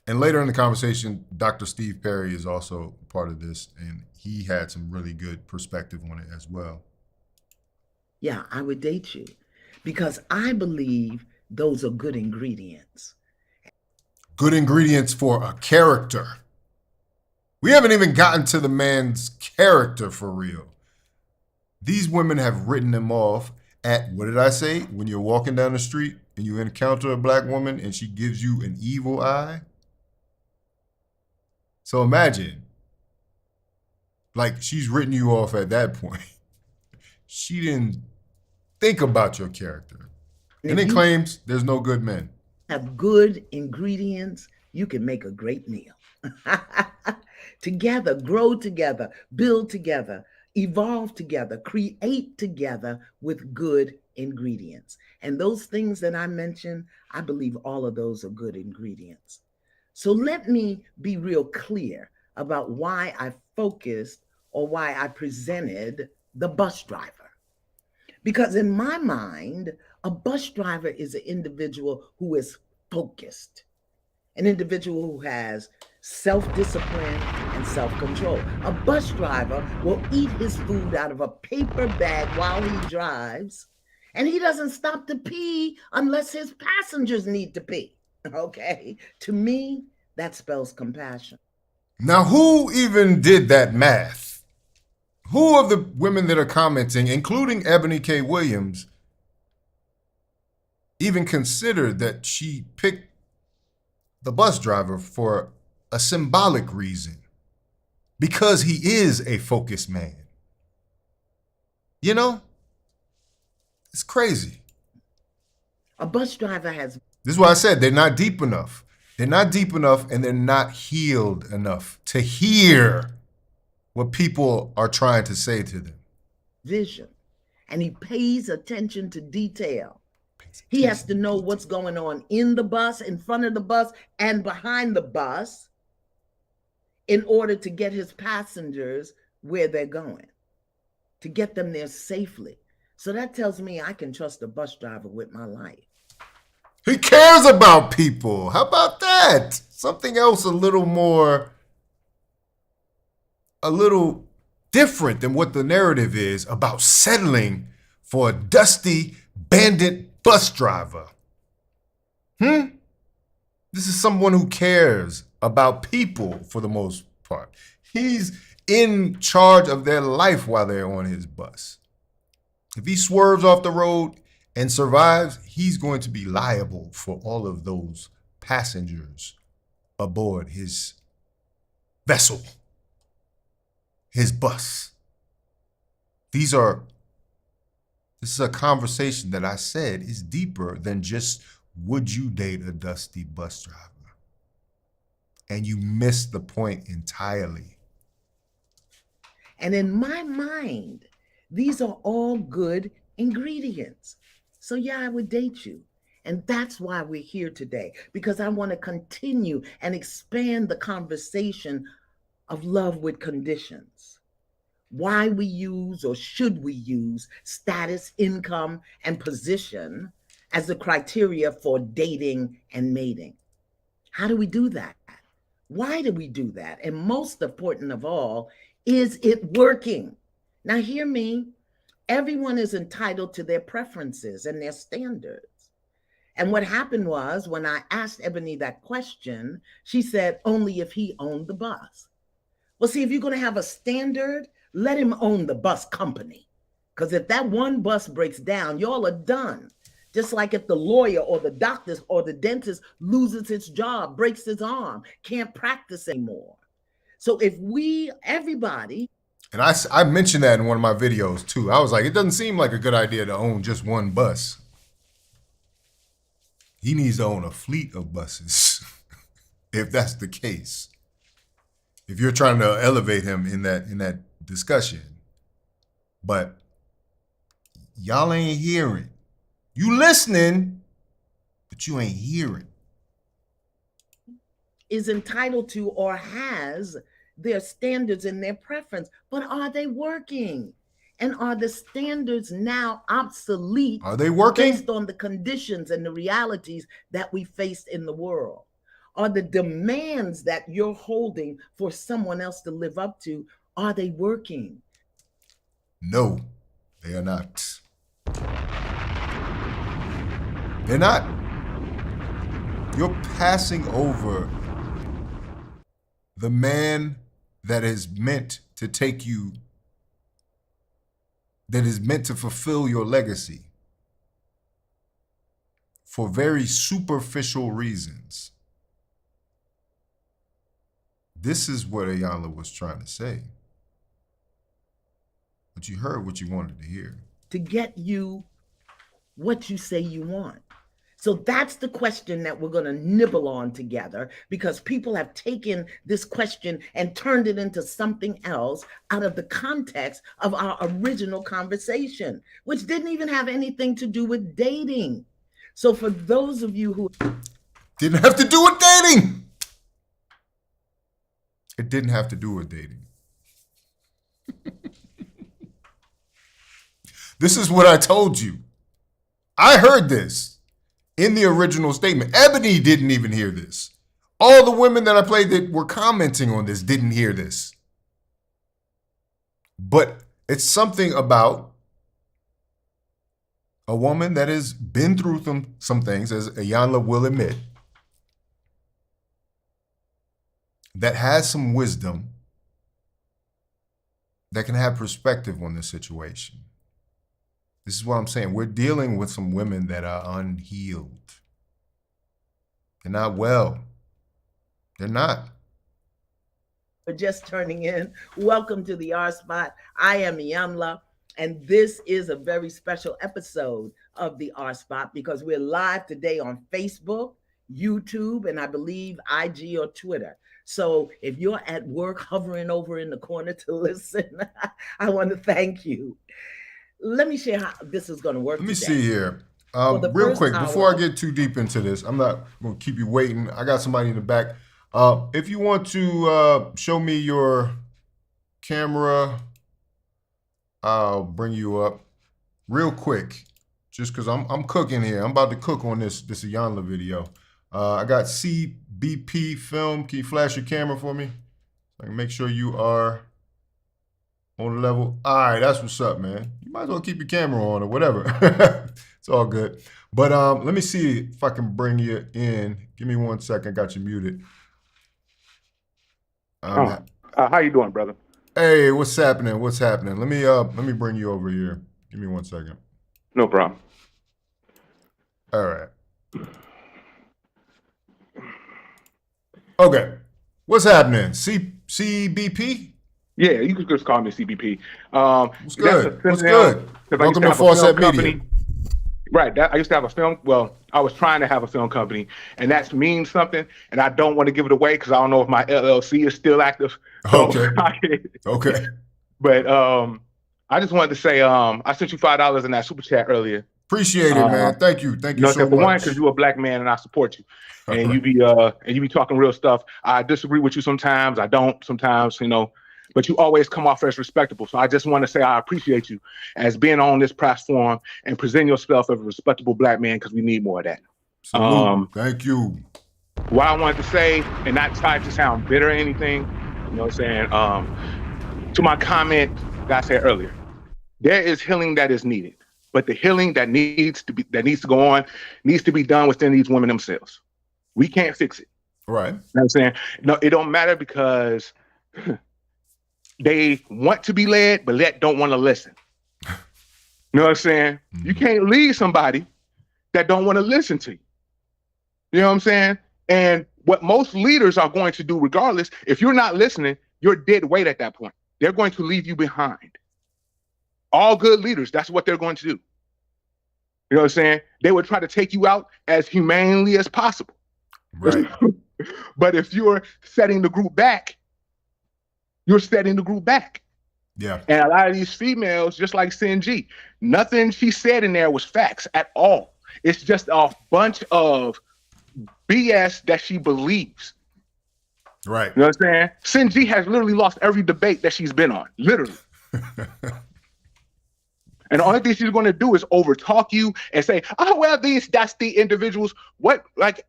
And later in the conversation, Dr. Steve Perry is also part of this, and he had some really good perspective on it as well. Yeah, I would date you because I believe those are good ingredients. Good ingredients for a character. We haven't even gotten to the man's character for real. These women have written him off at, what did I say? When you're walking down the street and you encounter a black woman and she gives you an evil eye. So imagine, like, she's written you off at that point. She didn't think about your character. And it claims there's no good men. Have good ingredients, you can make a great meal. Together, grow together, build together, evolve together, create together with good ingredients. And those things that I mentioned, I believe all of those are good ingredients. So let me be real clear about why I focused or why I presented the bus driver. Because in my mind, a bus driver is an individual who is focused, an individual who has self-discipline and self-control. A bus driver will eat his food out of a paper bag while he drives, and he doesn't stop to pee unless his passengers need to pee. Okay? To me, that spells compassion. Now, who even did that math? Who of the women that are commenting, including Eboni K. Williams, even considered that she picked the bus driver for a symbolic reason, because he is a focused man. You know, it's crazy. A bus driver has... This is why I said they're not deep enough. They're not deep enough, and they're not healed enough to hear what people are trying to say to them. Vision. And he pays attention to detail. He has to know what's going on in the bus, in front of the bus, and behind the bus in order to get his passengers where they're going, to get them there safely. So that tells me I can trust a bus driver with my life. He cares about people. How about that? Something else a little different than what the narrative is about settling for a dusty bandit bus driver. This is someone who cares about people for the most part. He's in charge of their life while they're on his bus. If he swerves off the road and survives, he's going to be liable for all of those passengers aboard his vessel, his bus. This is a conversation that I said is deeper than just, would you date a dusty bus driver? And you missed the point entirely. And in my mind, these are all good ingredients. So yeah, I would date you. And that's why we're here today, because I want to continue and expand the conversation of love with conditions. Why we use, or should we use, status, income, and position as the criteria for dating and mating. How do we do that? Why do we do that? And most important of all, is it working? Now hear me, everyone is entitled to their preferences and their standards. And what happened was, when I asked Eboni that question, she said, only if he owned the bus. Well, see, if you're going to have a standard, let him own the bus company. Because if that one bus breaks down, y'all are done. Just like if the lawyer or the doctor or the dentist loses his job, breaks his arm, can't practice anymore. So if everybody. And I mentioned that in one of my videos too. I was like, it doesn't seem like a good idea to own just one bus. He needs to own a fleet of buses, if that's the case. If you're trying to elevate him in that discussion. But y'all ain't hearing. You listening, but you ain't hearing. Is entitled to or has their standards and their preference, but are they working? And are the standards now obsolete? Are they working? Based on the conditions and the realities that we face in the world? Are the demands that you're holding for someone else to live up to, are they working? No, they are not. They're not. You're passing over the man that is meant to take you, that is meant to fulfill your legacy for very superficial reasons. This is what Ayala was trying to say. But you heard what you wanted to hear. To get you what you say you want. So that's the question that we're going to nibble on together, because people have taken this question and turned it into something else out of the context of our original conversation, which didn't even have anything to do with dating. So for those of you who... Didn't have to do with dating. It didn't have to do with dating. This is what I told you. I heard this in the original statement. Eboni didn't even hear this. All the women that I played that were commenting on this didn't hear this. But it's something about a woman that has been through some things, as Ayanla will admit, that has some wisdom, that can have perspective on this situation. This is what I'm saying. We're dealing with some women that are unhealed. They're not well. They're not. For just turning in, welcome to the R Spot. I am Iyanla, and this is a very special episode of the R Spot because we're live today on Facebook, YouTube, and I believe IG or Twitter. So if you're at work hovering over in the corner to listen, I want to thank you. Let me share how this is going to work. Let me see here. Real quick, before I get too deep into this, I'm not going to keep you waiting. I got somebody in the back. If you want to show me your camera, I'll bring you up real quick, just because I'm cooking here. I'm about to cook on this Iyanla video. I got CBP film. Can you flash your camera for me? So I can make sure you are on the level. All right, that's what's up, man. You might as well keep your camera on or whatever. It's all good. But let me see if I can bring you in. Give me 1 second. Got you muted. How you doing, brother? Hey, what's happening? What's happening? Let me bring you over here. Give me 1 second. No problem. All right. Okay. What's happening? CBP? Yeah, you could just call me CBP. What's good? What's good? Welcome to Faucette Media. Right. I used to have a film. Well, I was trying to have a film company, and that means something. And I don't want to give it away because I don't know if my LLC is still active. So okay. Okay. But I just wanted to say I sent you $5 in that super chat earlier. Appreciate it, man. Thank you. Thank you so much. For one, because you're a black man and I support you, and you be talking real stuff. I disagree with you sometimes. I don't sometimes, but you always come off as respectable. So I just want to say I appreciate you as being on this platform and presenting yourself as a respectable black man because we need more of that. Thank you. What I wanted to say, and not try to sound bitter or anything, you know what I'm saying? To my comment that I said earlier, there is healing that is needed, but the healing that needs to go on needs to be done within these women themselves. We can't fix it. Right. You know what I'm saying? No, it don't matter because they want to be led, but don't want to listen. You know what I'm saying? Mm-hmm. You can't lead somebody that don't want to listen to you. You know what I'm saying? And what most leaders are going to do regardless, if you're not listening, you're dead weight at that point. They're going to leave you behind. All good leaders, that's what they're going to do. You know what I'm saying? They would try to take you out as humanely as possible. Right. But if you're setting the group back, you're setting the group back. Yeah. And a lot of these females, just like Sinji, nothing she said in there was facts at all. It's just a bunch of BS that she believes. Right. You know what I'm saying? Sinji has literally lost every debate that she's been on. Literally. And the only thing she's going to do is overtalk you and say, oh, well, that's the individuals. What, like...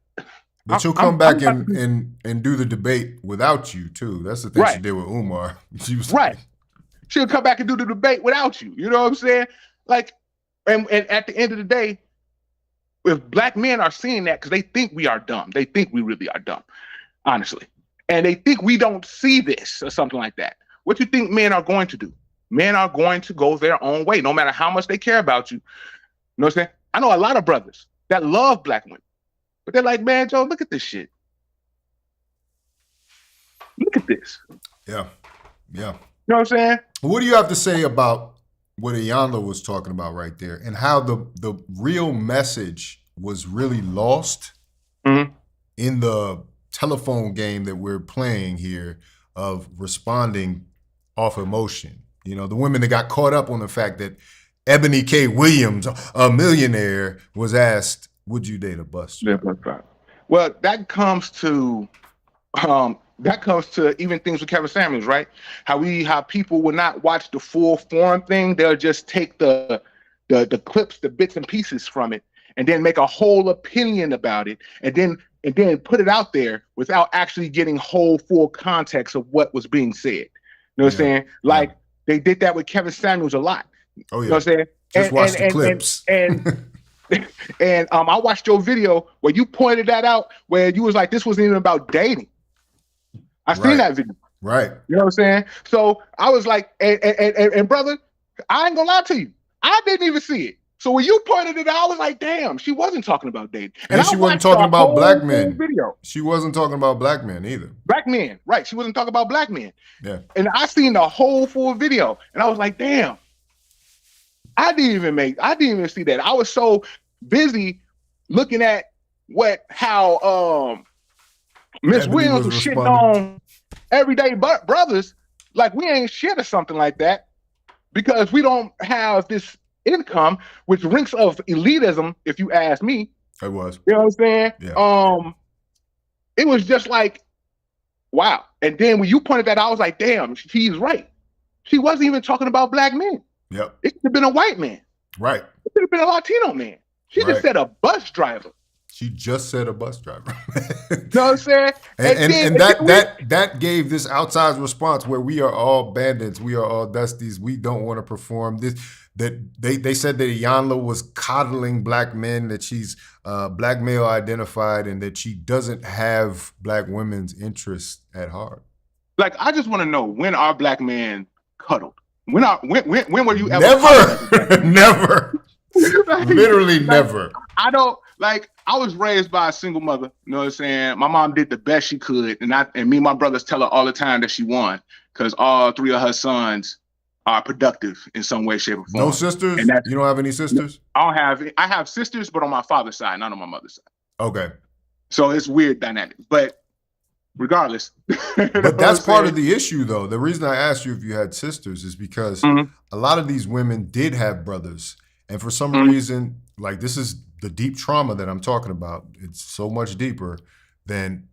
But she'll come back and do the debate without you, too. That's the thing she did with Umar. She was right. She'll come back and do the debate without you. You know what I'm saying? Like, and at the end of the day, if black men are seeing that because they think we are dumb. They think we really are dumb, honestly. And they think we don't see this or something like that. What do you think men are going to do? Men are going to go their own way, no matter how much they care about you. You know what I'm saying? I know a lot of brothers that love black women. But they're like, man, Joe, look at this shit. Look at this. Yeah. Yeah. You know what I'm saying? What do you have to say about what Iyanla was talking about right there and how the real message was really lost in the telephone game that we're playing here of responding off emotion? You know, the women that got caught up on the fact that Eboni K. Williams, a millionaire, was asked, would you date a bus driver? Yeah, well, that comes to even things with Kevin Samuels, right? How people will not watch the full form thing. They'll just take the clips, the bits and pieces from it, and then make a whole opinion about it, and then put it out there without actually getting whole full context of what was being said. You know what I'm saying? Like they did that with Kevin Samuels a lot. Oh yeah. You know what I'm saying? Just watch the clips. And I watched your video where you pointed that out, where you was like, this wasn't even about dating. I seen that video. Right. You know what I'm saying? So I was like, and brother, I ain't gonna lie to you. I didn't even see it. So when you pointed it out, I was like, damn, she wasn't talking about dating. And she wasn't talking about black men. Video. She wasn't talking about black men either. Black men, right. She wasn't talking about black men. Yeah. And I seen the whole full video and I was like, damn, I didn't even see that. I was so busy looking at how Miss Williams was shitting on everyday brothers, like we ain't shit or something like that, because we don't have this income, which reeks of elitism, if you ask me. It was. You know what I'm saying? Yeah. It was just like, wow. And then when you pointed that out, I was like, damn, he's right. She wasn't even talking about black men. Yep. It could have been a white man. Right. It could have been a Latino man. She just said a bus driver. She just said a bus driver. You know what I'm saying? And that gave this outsized response where we are all bandits, we are all dusties, we don't want to perform this. That they said that Iyanla was coddling black men, that she's black male identified, and that she doesn't have black women's interests at heart. Like, I just want to know, when are black men cuddled? When were you ever? Never, never, literally never. I don't like. I was raised by a single mother. You know what I'm saying? My mom did the best she could, and me and my brothers tell her all the time that she won, because all three of her sons are productive in some way, shape, or form. No sisters? You don't have any sisters? I have sisters, but on my father's side, not on my mother's side. Okay. So it's weird dynamic, but regardless. But that's part of the issue, though. The reason I asked you if you had sisters is because a lot of these women did have brothers. And for some reason, like, this is the deep trauma that I'm talking about. It's so much deeper than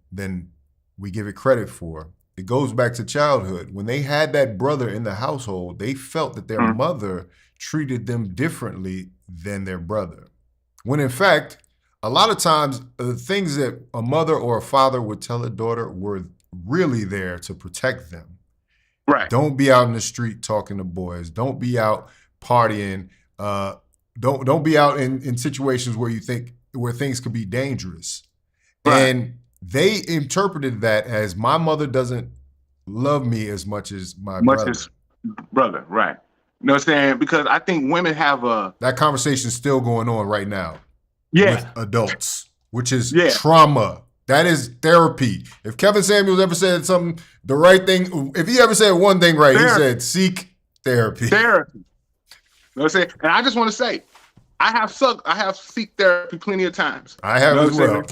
we give it credit for. It goes back to childhood. When they had that brother in the household, they felt that their mother treated them differently than their brother. When in fact, a lot of times, the things that a mother or a father would tell a daughter were really there to protect them. Right. Don't be out in the street talking to boys. Don't be out partying. Don't be out in situations where where things could be dangerous. Right. And they interpreted that as, my mother doesn't love me as much as my brother. Right. You know what I'm saying? Because I think women have that conversation still going on right now. Yeah. With adults, which is trauma. That is therapy. If Kevin Samuels ever said something, the right thing, if he ever said one thing right, he said, seek therapy. Therapy. You know what I'm saying? And I just want to say, I have seek therapy plenty of times. I have as well.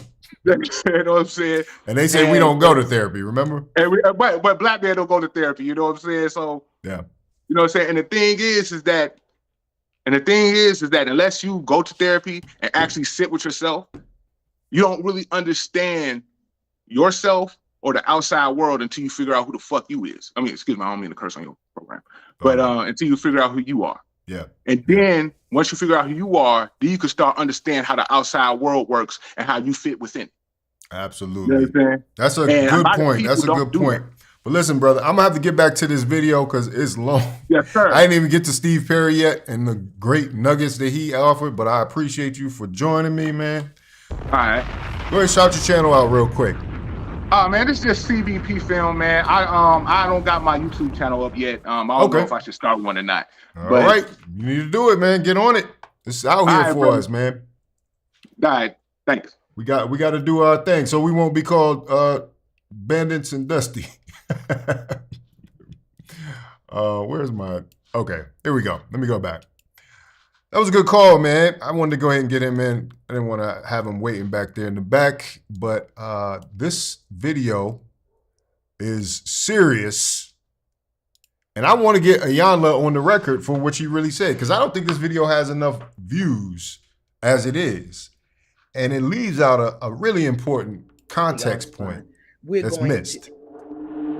You know what I'm saying? And they say we don't go to therapy, remember? But black men don't go to therapy, you know what I'm saying? So, yeah. You know what I'm saying? And the thing is that unless you go to therapy and actually sit with yourself, you don't really understand yourself or the outside world until you figure out who the fuck you is. I mean, excuse me, I don't mean to curse on your program. But until you figure out who you are. Yeah. And then once you figure out who you are, then you can start understand how the outside world works and how you fit within it. Absolutely. You know what I'm saying? That's a good point. That's a good point. But listen, brother, I'm gonna have to get back to this video because it's long. Yes, sir. I didn't even get to Steve Perry yet and the great nuggets that he offered, but I appreciate you for joining me, man. All right. Go ahead and shout your channel out real quick. Man, this is just CVP Film, man. I don't got my YouTube channel up yet. I don't know if I should start one or not. All right. You need to do it, man. Get on it. It's out here for us, man. All right. Thanks. We got to do our thing so we won't be called bandits and dusty. Where's my... Okay, here we go. Let me go back. That was a good call, man. I wanted to go ahead and get him in. I didn't want to have him waiting back there in the back, but this video is serious. And I want to get Iyanla on the record for what she really said, because I don't think this video has enough views as it is. And it leaves out a really important context point that's missed.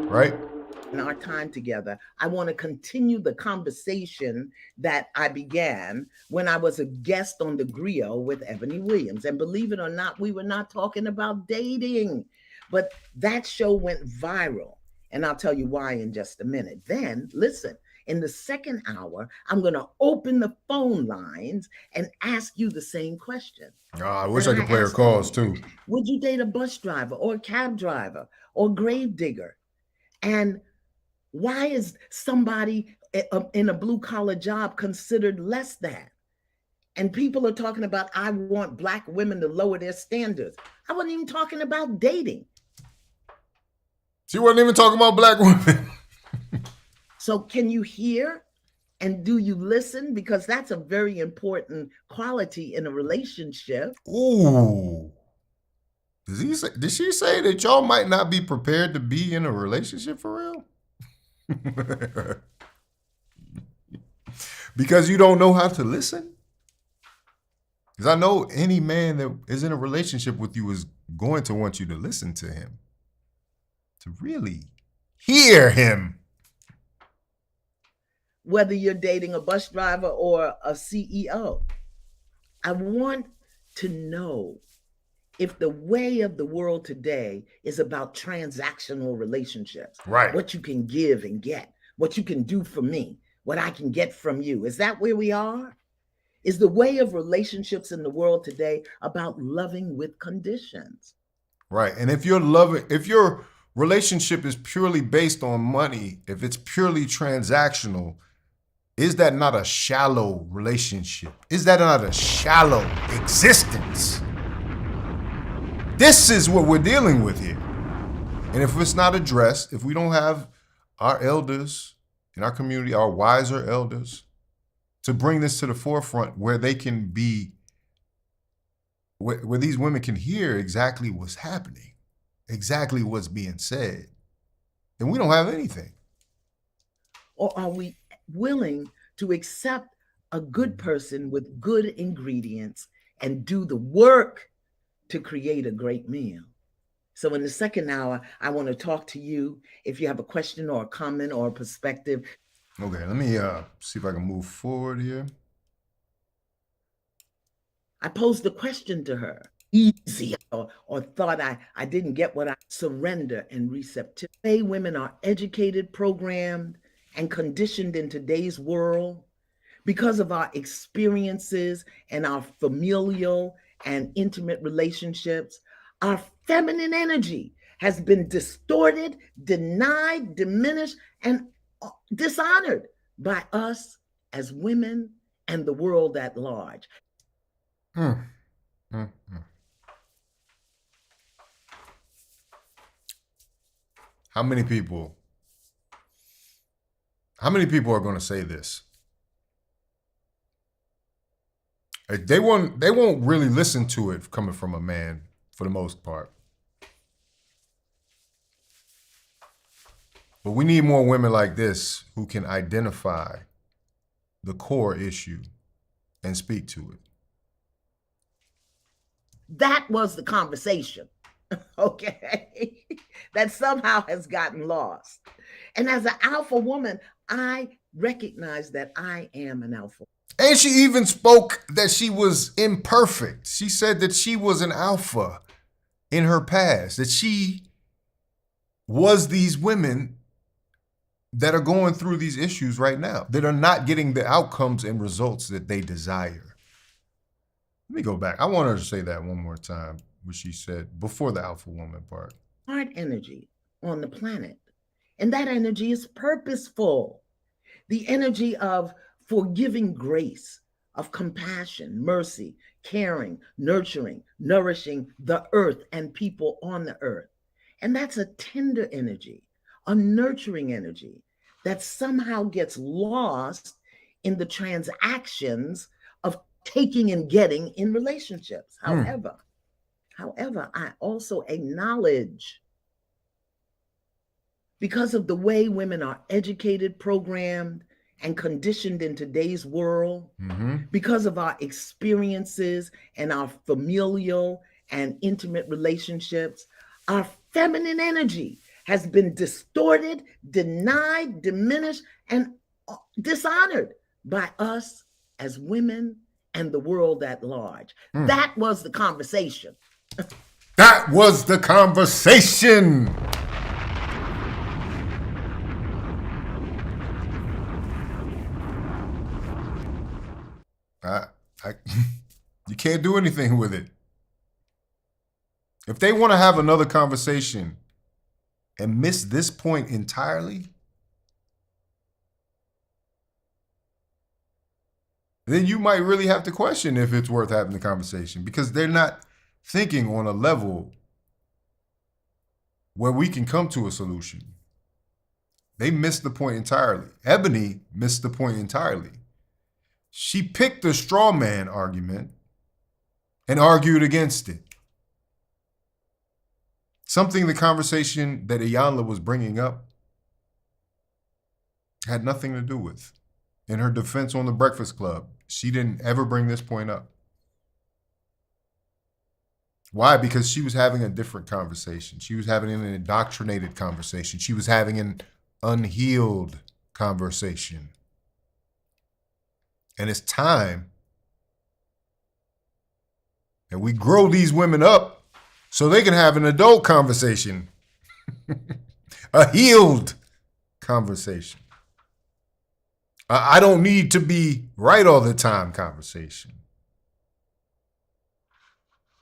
Right? In our time together, I want to continue the conversation that I began when I was a guest on the Griot with Eboni Williams. And believe it or not, we were not talking about dating, but that show went viral. And I'll tell you why in just a minute. Then, listen, in the second hour, I'm going to open the phone lines and ask you the same question. I wish I could play her calls too. Would you date a bus driver or a cab driver or grave digger? And why is somebody in a blue collar job considered less than? And people are talking about, I want Black women to lower their standards. I wasn't even talking about dating. She wasn't even talking about Black women. So can you hear and do you listen? Because that's a very important quality in a relationship. Ooh. Did she say that y'all might not be prepared to be in a relationship for real? Because you don't know how to listen? Because I know any man that is in a relationship with you is going to want you to listen to him. To really hear him. Whether you're dating a bus driver or a CEO, I want to know if the way of the world today is about transactional relationships, right? What you can give and get, what you can do for me, what I can get from you. Is that where we are? Is the way of relationships in the world today about loving with conditions? Right. And if your relationship is purely based on money, if it's purely transactional, is that not a shallow relationship? Is that not a shallow existence? This is what we're dealing with here. And if it's not addressed, if we don't have our elders in our community, our wiser elders, to bring this to the forefront where they can be, where these women can hear exactly what's happening, exactly what's being said, then we don't have anything. Or are we willing to accept a good person with good ingredients and do the work to create a great meal? So in the second hour, I want to talk to you if you have a question or a comment or a perspective. Okay, let me see if I can move forward here. I posed a question to her, easy, or thought I didn't get what I surrender and receptivity. Women are educated, programmed, and conditioned in today's world because of our experiences and our familial and intimate relationships. Our feminine energy has been distorted, denied, diminished, and dishonored by us as women and the world at large. How many people are going to say this? They won't really listen to it coming from a man for the most part. But we need more women like this who can identify the core issue and speak to it. That was the conversation, okay, that somehow has gotten lost. And as an alpha woman, I recognize that I am an alpha. And she even spoke that she was imperfect. She said that she was an alpha in her past, that she was these women that are going through these issues right now, that are not getting the outcomes and results that they desire. Let me go back. I want her to say that one more time, what she said before the alpha woman part. Heart energy on the planet. And that energy is purposeful. The energy of forgiving grace, of compassion, mercy, caring, nurturing, nourishing the earth and people on the earth. And that's a tender energy, a nurturing energy that somehow gets lost in the transactions of taking and getting in relationships. However, I also acknowledge, because of the way women are educated, programmed, and conditioned in today's world, because of our experiences and our familial and intimate relationships, our feminine energy has been distorted, denied, diminished, and dishonored by us as women and the world at large. That was the conversation. That was the conversation. You can't do anything with it. If they want to have another conversation and miss this point entirely, then you might really have to question if it's worth having the conversation, because they're not thinking on a level where we can come to a solution. They missed the point entirely. Eboni missed the point entirely. She picked the straw man argument and argued against it. Something the conversation that Iyanla was bringing up had nothing to do with. In her defense on the Breakfast Club, she didn't ever bring this point up. Why? Because she was having a different conversation. She was having an indoctrinated conversation. She was having an unhealed conversation. And it's time that we grow these women up so they can have an adult conversation, a healed conversation. I don't need to be right all the time conversation.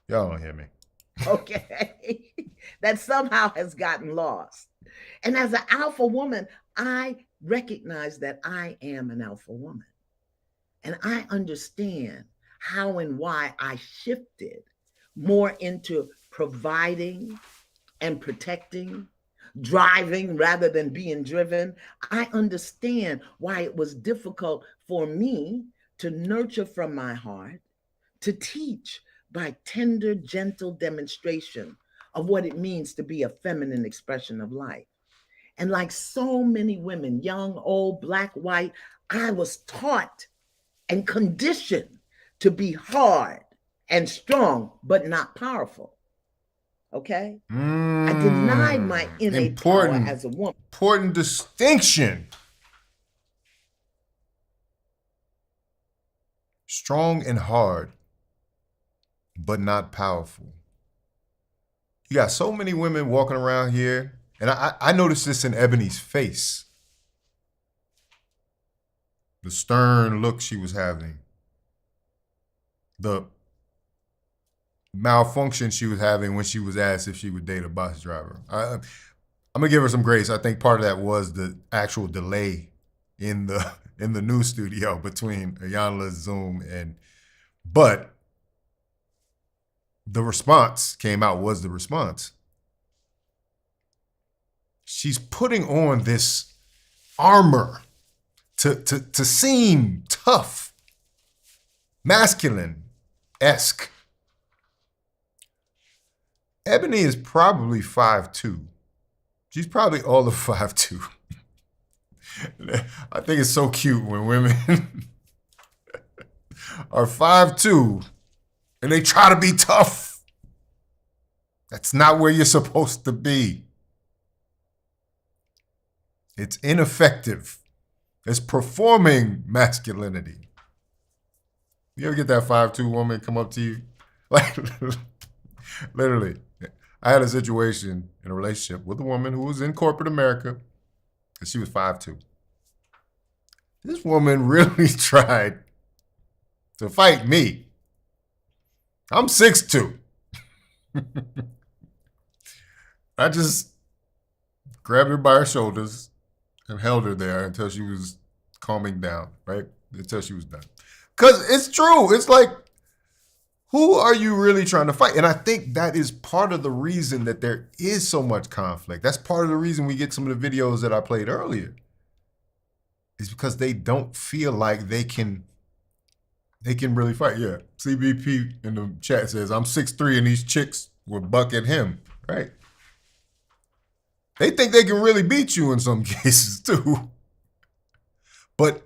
Y'all don't hear me. Okay. That somehow has gotten lost. And as an alpha woman, I recognize that I am an alpha woman. And I understand how and why I shifted more into providing and protecting, driving rather than being driven. I understand why it was difficult for me to nurture from my heart, to teach by tender, gentle demonstration of what it means to be a feminine expression of life. And like so many women, young, old, black, white, I was taught and conditioned to be hard and strong, but not powerful. Okay? I denied my innate power as a woman. Important distinction. Strong and hard, but not powerful. You got so many women walking around here, and I noticed this in Eboni's face. The stern look she was having. The malfunction she was having when she was asked if she would date a bus driver. I'm gonna give her some grace. I think part of that was the actual delay in the news studio between Iyanla's Zoom but the response came out was the response. She's putting on this armor to seem tough, masculine-esque. Eboni is probably 5'2". She's probably all of 5'2". I think it's so cute when women are 5'2" and they try to be tough. That's not where you're supposed to be. It's ineffective. It's performing masculinity. You ever get that 5'2" woman come up to you? Like, literally. I had a situation in a relationship with a woman who was in corporate America, and she was 5'2". This woman really tried to fight me. I'm 6'2". I just grabbed her by her shoulders and held her there until she was calming down, right? Until she was done. Because it's true. It's like, who are you really trying to fight? And I think that is part of the reason that there is so much conflict. That's part of the reason we get some of the videos that I played earlier. Is because they don't feel like they can really fight. Yeah, CBP in the chat says, I'm 6'3" and these chicks will buck at him, right? They think they can really beat you in some cases too. But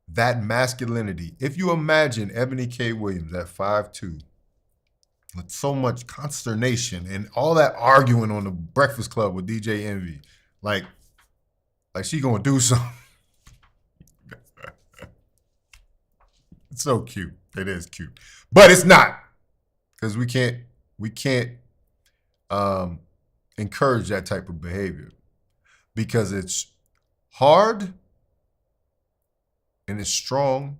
that masculinity, if you imagine Eboni K. Williams at 5'2", with so much consternation and all that arguing on the Breakfast Club with DJ Envy, like she gonna do something. It's so cute. It is cute. But it's not. Because we can't encourage that type of behavior. Because it's hard and it's strong,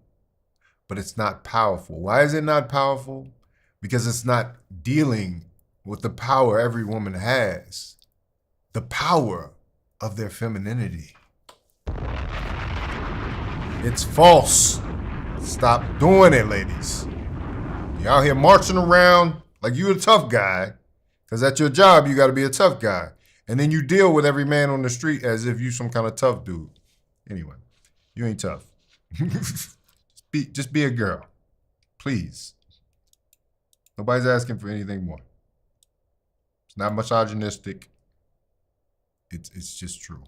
but it's not powerful. Why is it not powerful? Because it's not dealing with the power every woman has. The power of their femininity. It's false. Stop doing it, ladies. You're out here marching around like you're a tough guy, because at your job, you got to be a tough guy. And then you deal with every man on the street as if you some kind of tough dude. Anyway, you ain't tough. just be a girl. Please. Nobody's asking for anything more. It's not misogynistic. It's just true.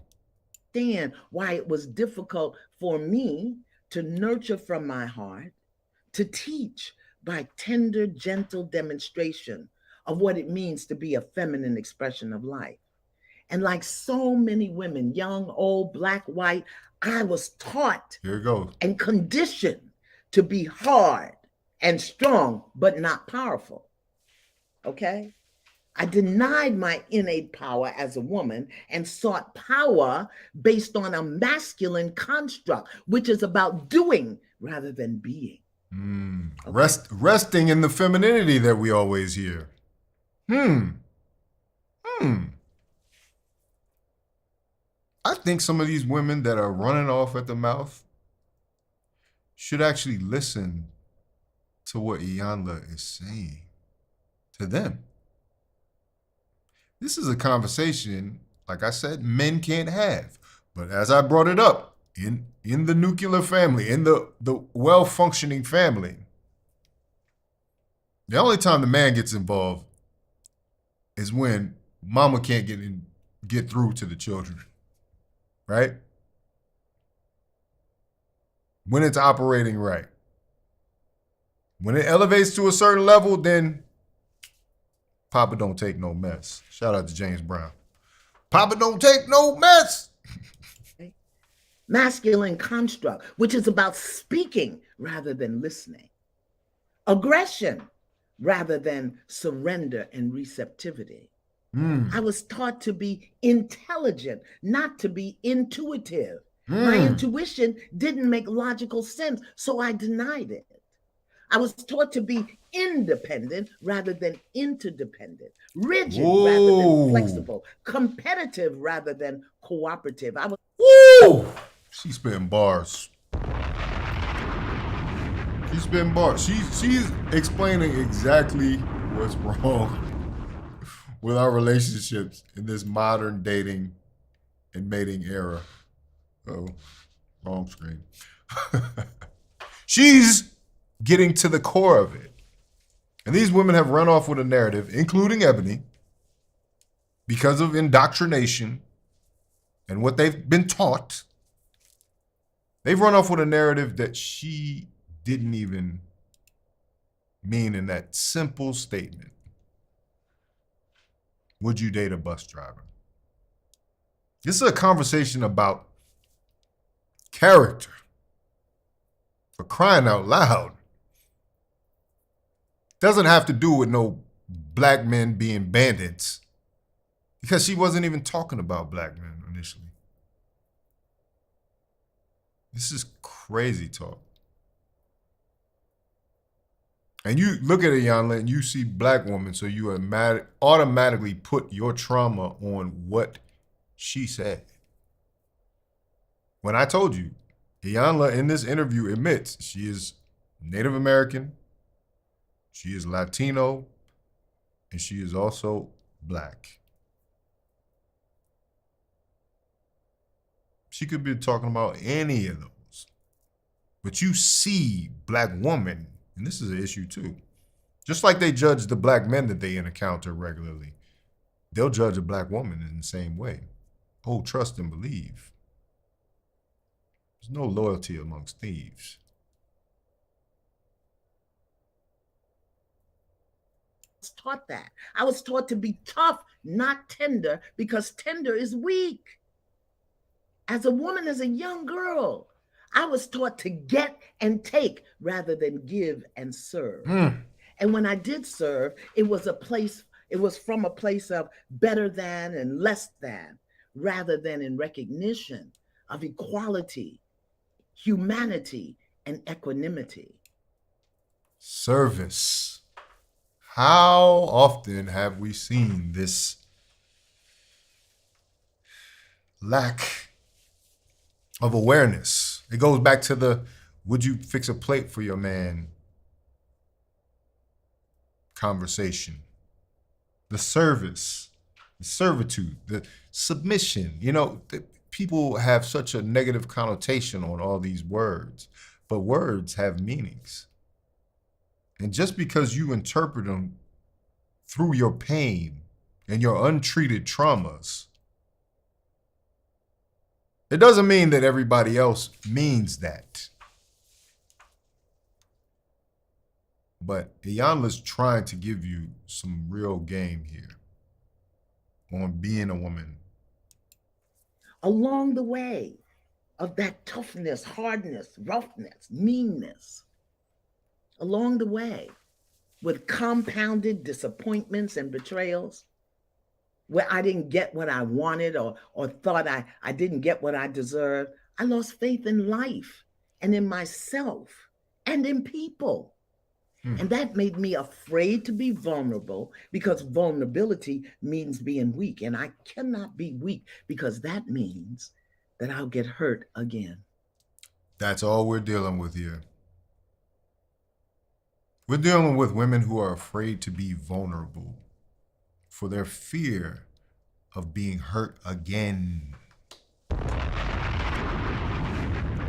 Understand why it was difficult for me to nurture from my heart, to teach by tender, gentle demonstration of what it means to be a feminine expression of life. And like so many women, young, old, black, white, I was taught Here it goes. and conditioned to be hard and strong, but not powerful. Okay? I denied my innate power as a woman and sought power based on a masculine construct, which is about doing rather than being. Okay. Resting in the femininity that we always hear. I think some of these women that are running off at the mouth should actually listen to what Iyanla is saying to them. This is a conversation, like I said, men can't have. But as I brought it up, in the nuclear family, in the well-functioning family, the only time the man gets involved is when mama can't get through to the children, right? When it's operating right. When it elevates to a certain level, then Papa don't take no mess. Shout out to James Brown. Papa don't take no mess. Masculine construct, which is about speaking rather than listening. Aggression rather than surrender and receptivity. I was taught to be intelligent, not to be intuitive. My intuition didn't make logical sense, so I denied it. I was taught to be independent rather than interdependent, rigid rather than flexible, competitive rather than cooperative. She's spitting bars. She's spitting bars. She's explaining exactly what's wrong with our relationships in this modern dating and mating era. Oh, wrong screen. She's getting to the core of it. And these women have run off with a narrative, including Eboni, because of indoctrination and what they've been taught. They've run off with a narrative that she didn't even mean in that simple statement. Would you date a bus driver? This is a conversation about character. For crying out loud. Doesn't have to do with no black men being bandits, because she wasn't even talking about black men initially. This is crazy talk. And you look at Iyanla and you see black woman, so you automatically put your trauma on what she said. When I told you, Iyanla in this interview admits she is Native American, she is Latino, and she is also black. She could be talking about any of those. But you see black woman, and this is an issue too. Just like they judge the black men that they encounter regularly, they'll judge a black woman in the same way. Oh, trust and believe. There's no loyalty amongst thieves. Taught that. I was taught to be tough, not tender, because tender is weak. As a woman, as a young girl, I was taught to get and take rather than give and serve. And when I did serve, it was from a place of better than and less than, rather than in recognition of equality, humanity, and equanimity. Service. How often have we seen this lack of awareness? It goes back to the would you fix a plate for your man conversation, the service, the servitude, the submission. You know, people have such a negative connotation on all these words, but words have meanings. And just because you interpret them through your pain and your untreated traumas, it doesn't mean that everybody else means that. But Iyanla's trying to give you some real game here on being a woman. Along the way of that toughness, hardness, roughness, meanness, along the way with compounded disappointments and betrayals, where I didn't get what I wanted or thought I didn't get what I deserved, I lost faith in life and in myself and in people. And that made me afraid to be vulnerable, because vulnerability means being weak. And I cannot be weak, because that means that I'll get hurt again. That's all we're dealing with here. We're dealing with women who are afraid to be vulnerable for their fear of being hurt again.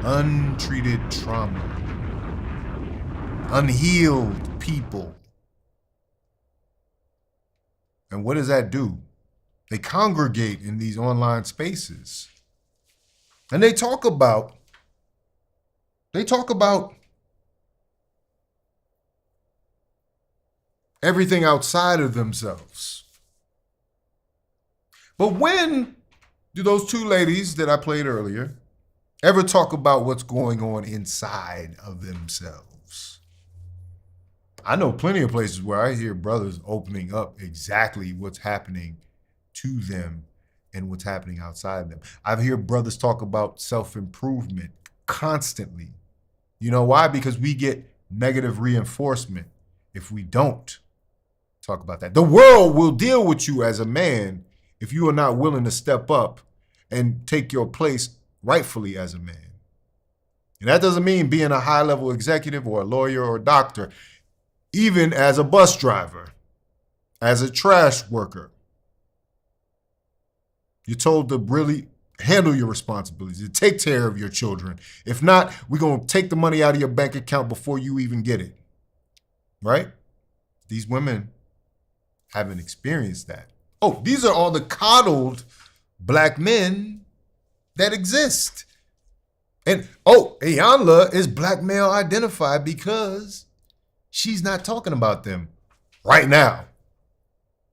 Untreated trauma. Unhealed people. And what does that do? They congregate in these online spaces. And they talk about everything outside of themselves. But when do those two ladies that I played earlier ever talk about what's going on inside of themselves? I know plenty of places where I hear brothers opening up exactly what's happening to them and what's happening outside of them. I hear brothers talk about self-improvement constantly. You know why? Because we get negative reinforcement if we don't talk about that. The world will deal with you as a man if you are not willing to step up and take your place rightfully as a man. And that doesn't mean being a high-level executive or a lawyer or a doctor. Even as a bus driver, as a trash worker, you're told to really handle your responsibilities, to take care of your children. If not, we're going to take the money out of your bank account before you even get it. Right? These women haven't experienced that. Oh, these are all the coddled black men that exist. And Iyanla is black male identified because she's not talking about them right now,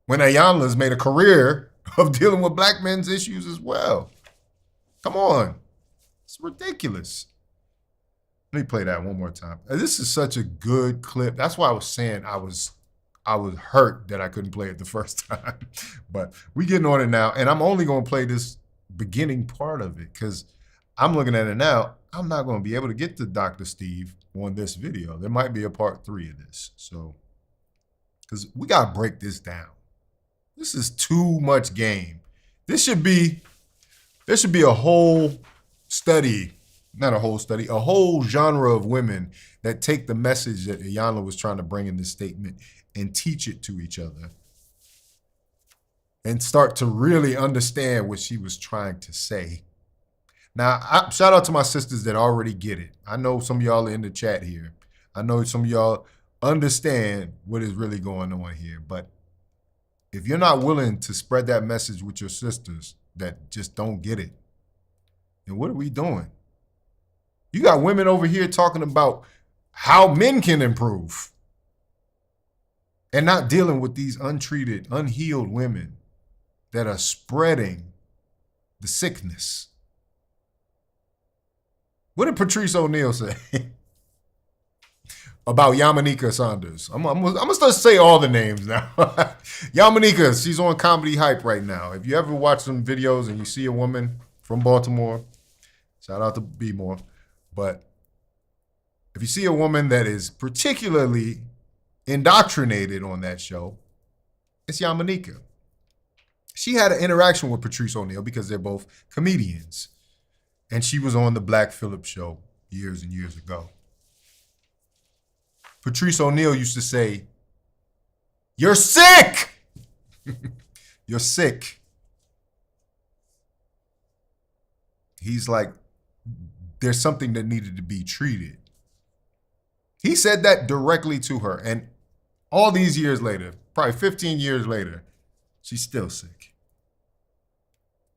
when Iyanla's made a career of dealing with black men's issues as well. Come on. It's ridiculous. Let me play that one more time. This is such a good clip. That's why I was saying I was hurt that I couldn't play it the first time. But we getting on it now, and I'm only going to play this beginning part of it because I'm looking at it now. I'm not going to be able to get to Dr. Steve on this video. There might be a part 3 of this. So, because we got to break this down. This is too much game. There should be a whole study, not a whole study, a whole genre of women that take the message that Iyanla was trying to bring in this statement and teach it to each other and start to really understand what she was trying to say. Now, shout out to my sisters that already get it. I know some of y'all are in the chat here. I know some of y'all understand what is really going on here. But if you're not willing to spread that message with your sisters that just don't get it, then what are we doing? You got women over here talking about how men can improve and not dealing with these untreated, unhealed women that are spreading the sickness. What did Patrice O'Neal say about Yamaneika Saunders? I'm gonna start to say all the names now. Yamaneika, she's on Comedy Hype right now. If you ever watch some videos and you see a woman from Baltimore, shout out to B More. But if you see a woman that is particularly indoctrinated on that show, it's Yamaneika. She had an interaction with Patrice O'Neal because they're both comedians. And she was on the Black Phillip show years and years ago. Patrice O'Neal used to say, "You're sick." You're sick. He's like, there's something that needed to be treated. He said that directly to her. And all these years later, probably 15 years later, she's still sick.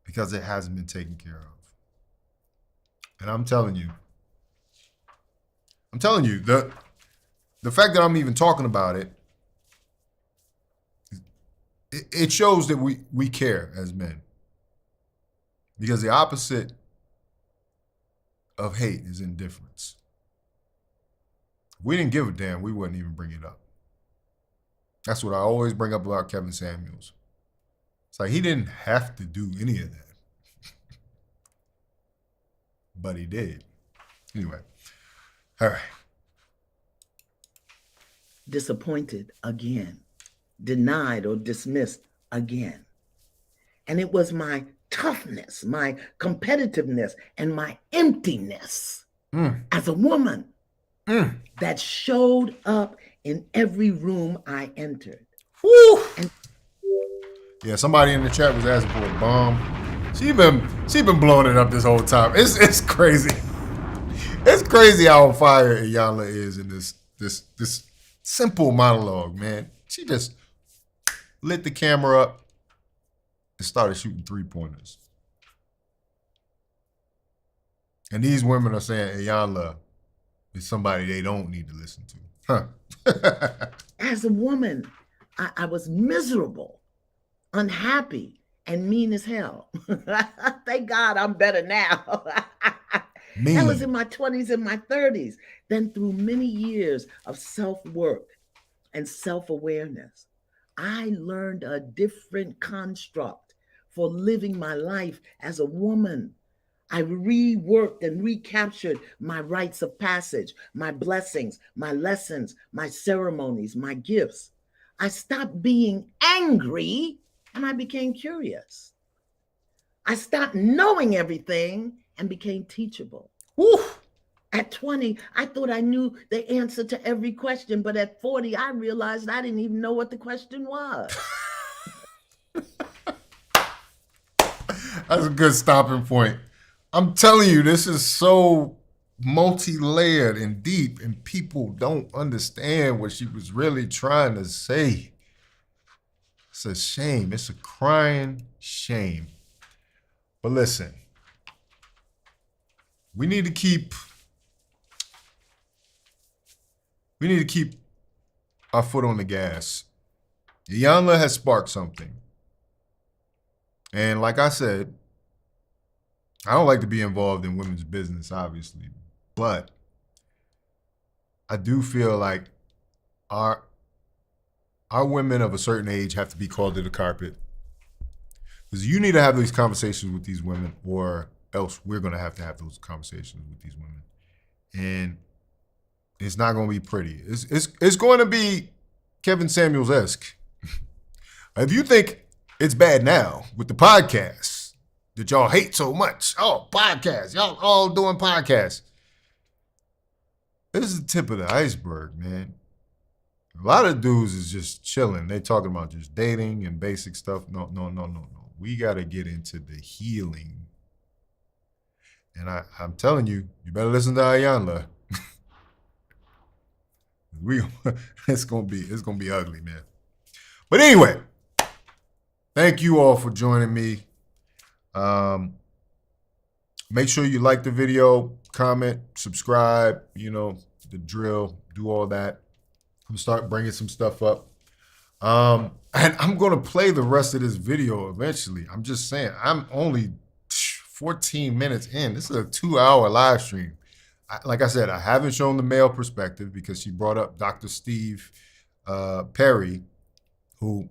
Because it hasn't been taken care of. And I'm telling you, the fact that I'm even talking about it, it shows that we care as men. Because the opposite of hate is indifference. If we didn't give a damn, we wouldn't even bring it up. That's what I always bring up about Kevin Samuels. It's like he didn't have to do any of that. But he did. Anyway. All right. Disappointed again. Denied or dismissed again. And it was my toughness, my competitiveness, and my emptiness as a woman that showed up in every room I entered. Woo! Yeah, somebody in the chat was asking for a bomb. She been blowing it up this whole time. It's crazy. It's crazy how on fire Iyanla is in this simple monologue, man. She just lit the camera up and started shooting 3-pointers. And these women are saying Iyanla is somebody they don't need to listen to. Huh. As a woman, I was miserable, unhappy, and mean as hell. Thank God I'm better now. That was in my 20s and my 30s. Then through many years of self-work and self-awareness, I learned a different construct for living my life as a woman. I reworked and recaptured my rites of passage, my blessings, my lessons, my ceremonies, my gifts. I stopped being angry and I became curious. I stopped knowing everything and became teachable. Woof. At 20, I thought I knew the answer to every question, but at 40, I realized I didn't even know what the question was. That's a good stopping point. I'm telling you, this is so multi-layered and deep, and people don't understand what she was really trying to say. It's a shame. It's a crying shame. But listen, we need to keep our foot on the gas. Iyanla has sparked something. And like I said, I don't like to be involved in women's business, obviously, but I do feel like our women of a certain age have to be called to the carpet. Because you need to have these conversations with these women, or else we're going to have those conversations with these women. And it's not going to be pretty. It's going to be Kevin Samuels-esque. If you think it's bad now with the podcast that y'all hate so much, oh, podcasts, y'all all doing podcasts. This is the tip of the iceberg, man. A lot of dudes is just chilling. They talking about just dating and basic stuff. No. We got to get into the healing. And I'm telling you, you better listen to Iyanla. It's gonna be ugly, man. But anyway, thank you all for joining me. Make sure you like the video, comment, subscribe, the drill, do all that. I'm gonna start bringing some stuff up. And I'm gonna play the rest of this video eventually. I'm just saying, I'm only 14 minutes in. This is a 2-hour live stream. Like I said, I haven't shown the male perspective because she brought up Dr. Steve Perry, who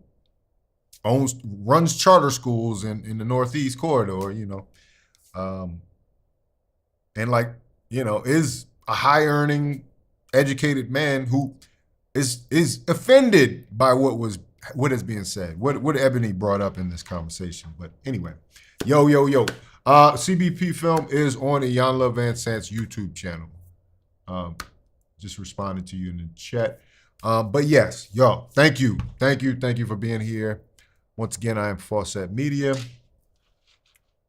runs charter schools in the Northeast corridor, and is a high-earning, educated man who is offended by what is being said, what Eboni brought up in this conversation. But anyway, yo. CBP Film is on Iyanla Van Sant's YouTube channel. just responded to you in the chat. But yes, yo, thank you for being here. Once again, I am Faucette Media.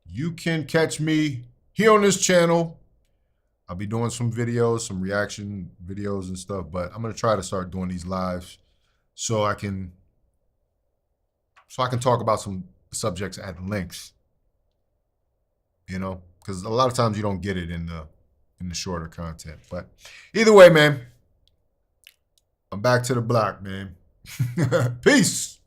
You can catch me here on this channel. I'll be doing some videos, some reaction videos and stuff, but I'm gonna try to start doing these lives so I can talk about some subjects at length. You know, because a lot of times you don't get it in the shorter content. But either way, man, I'm back to the block, man. Peace.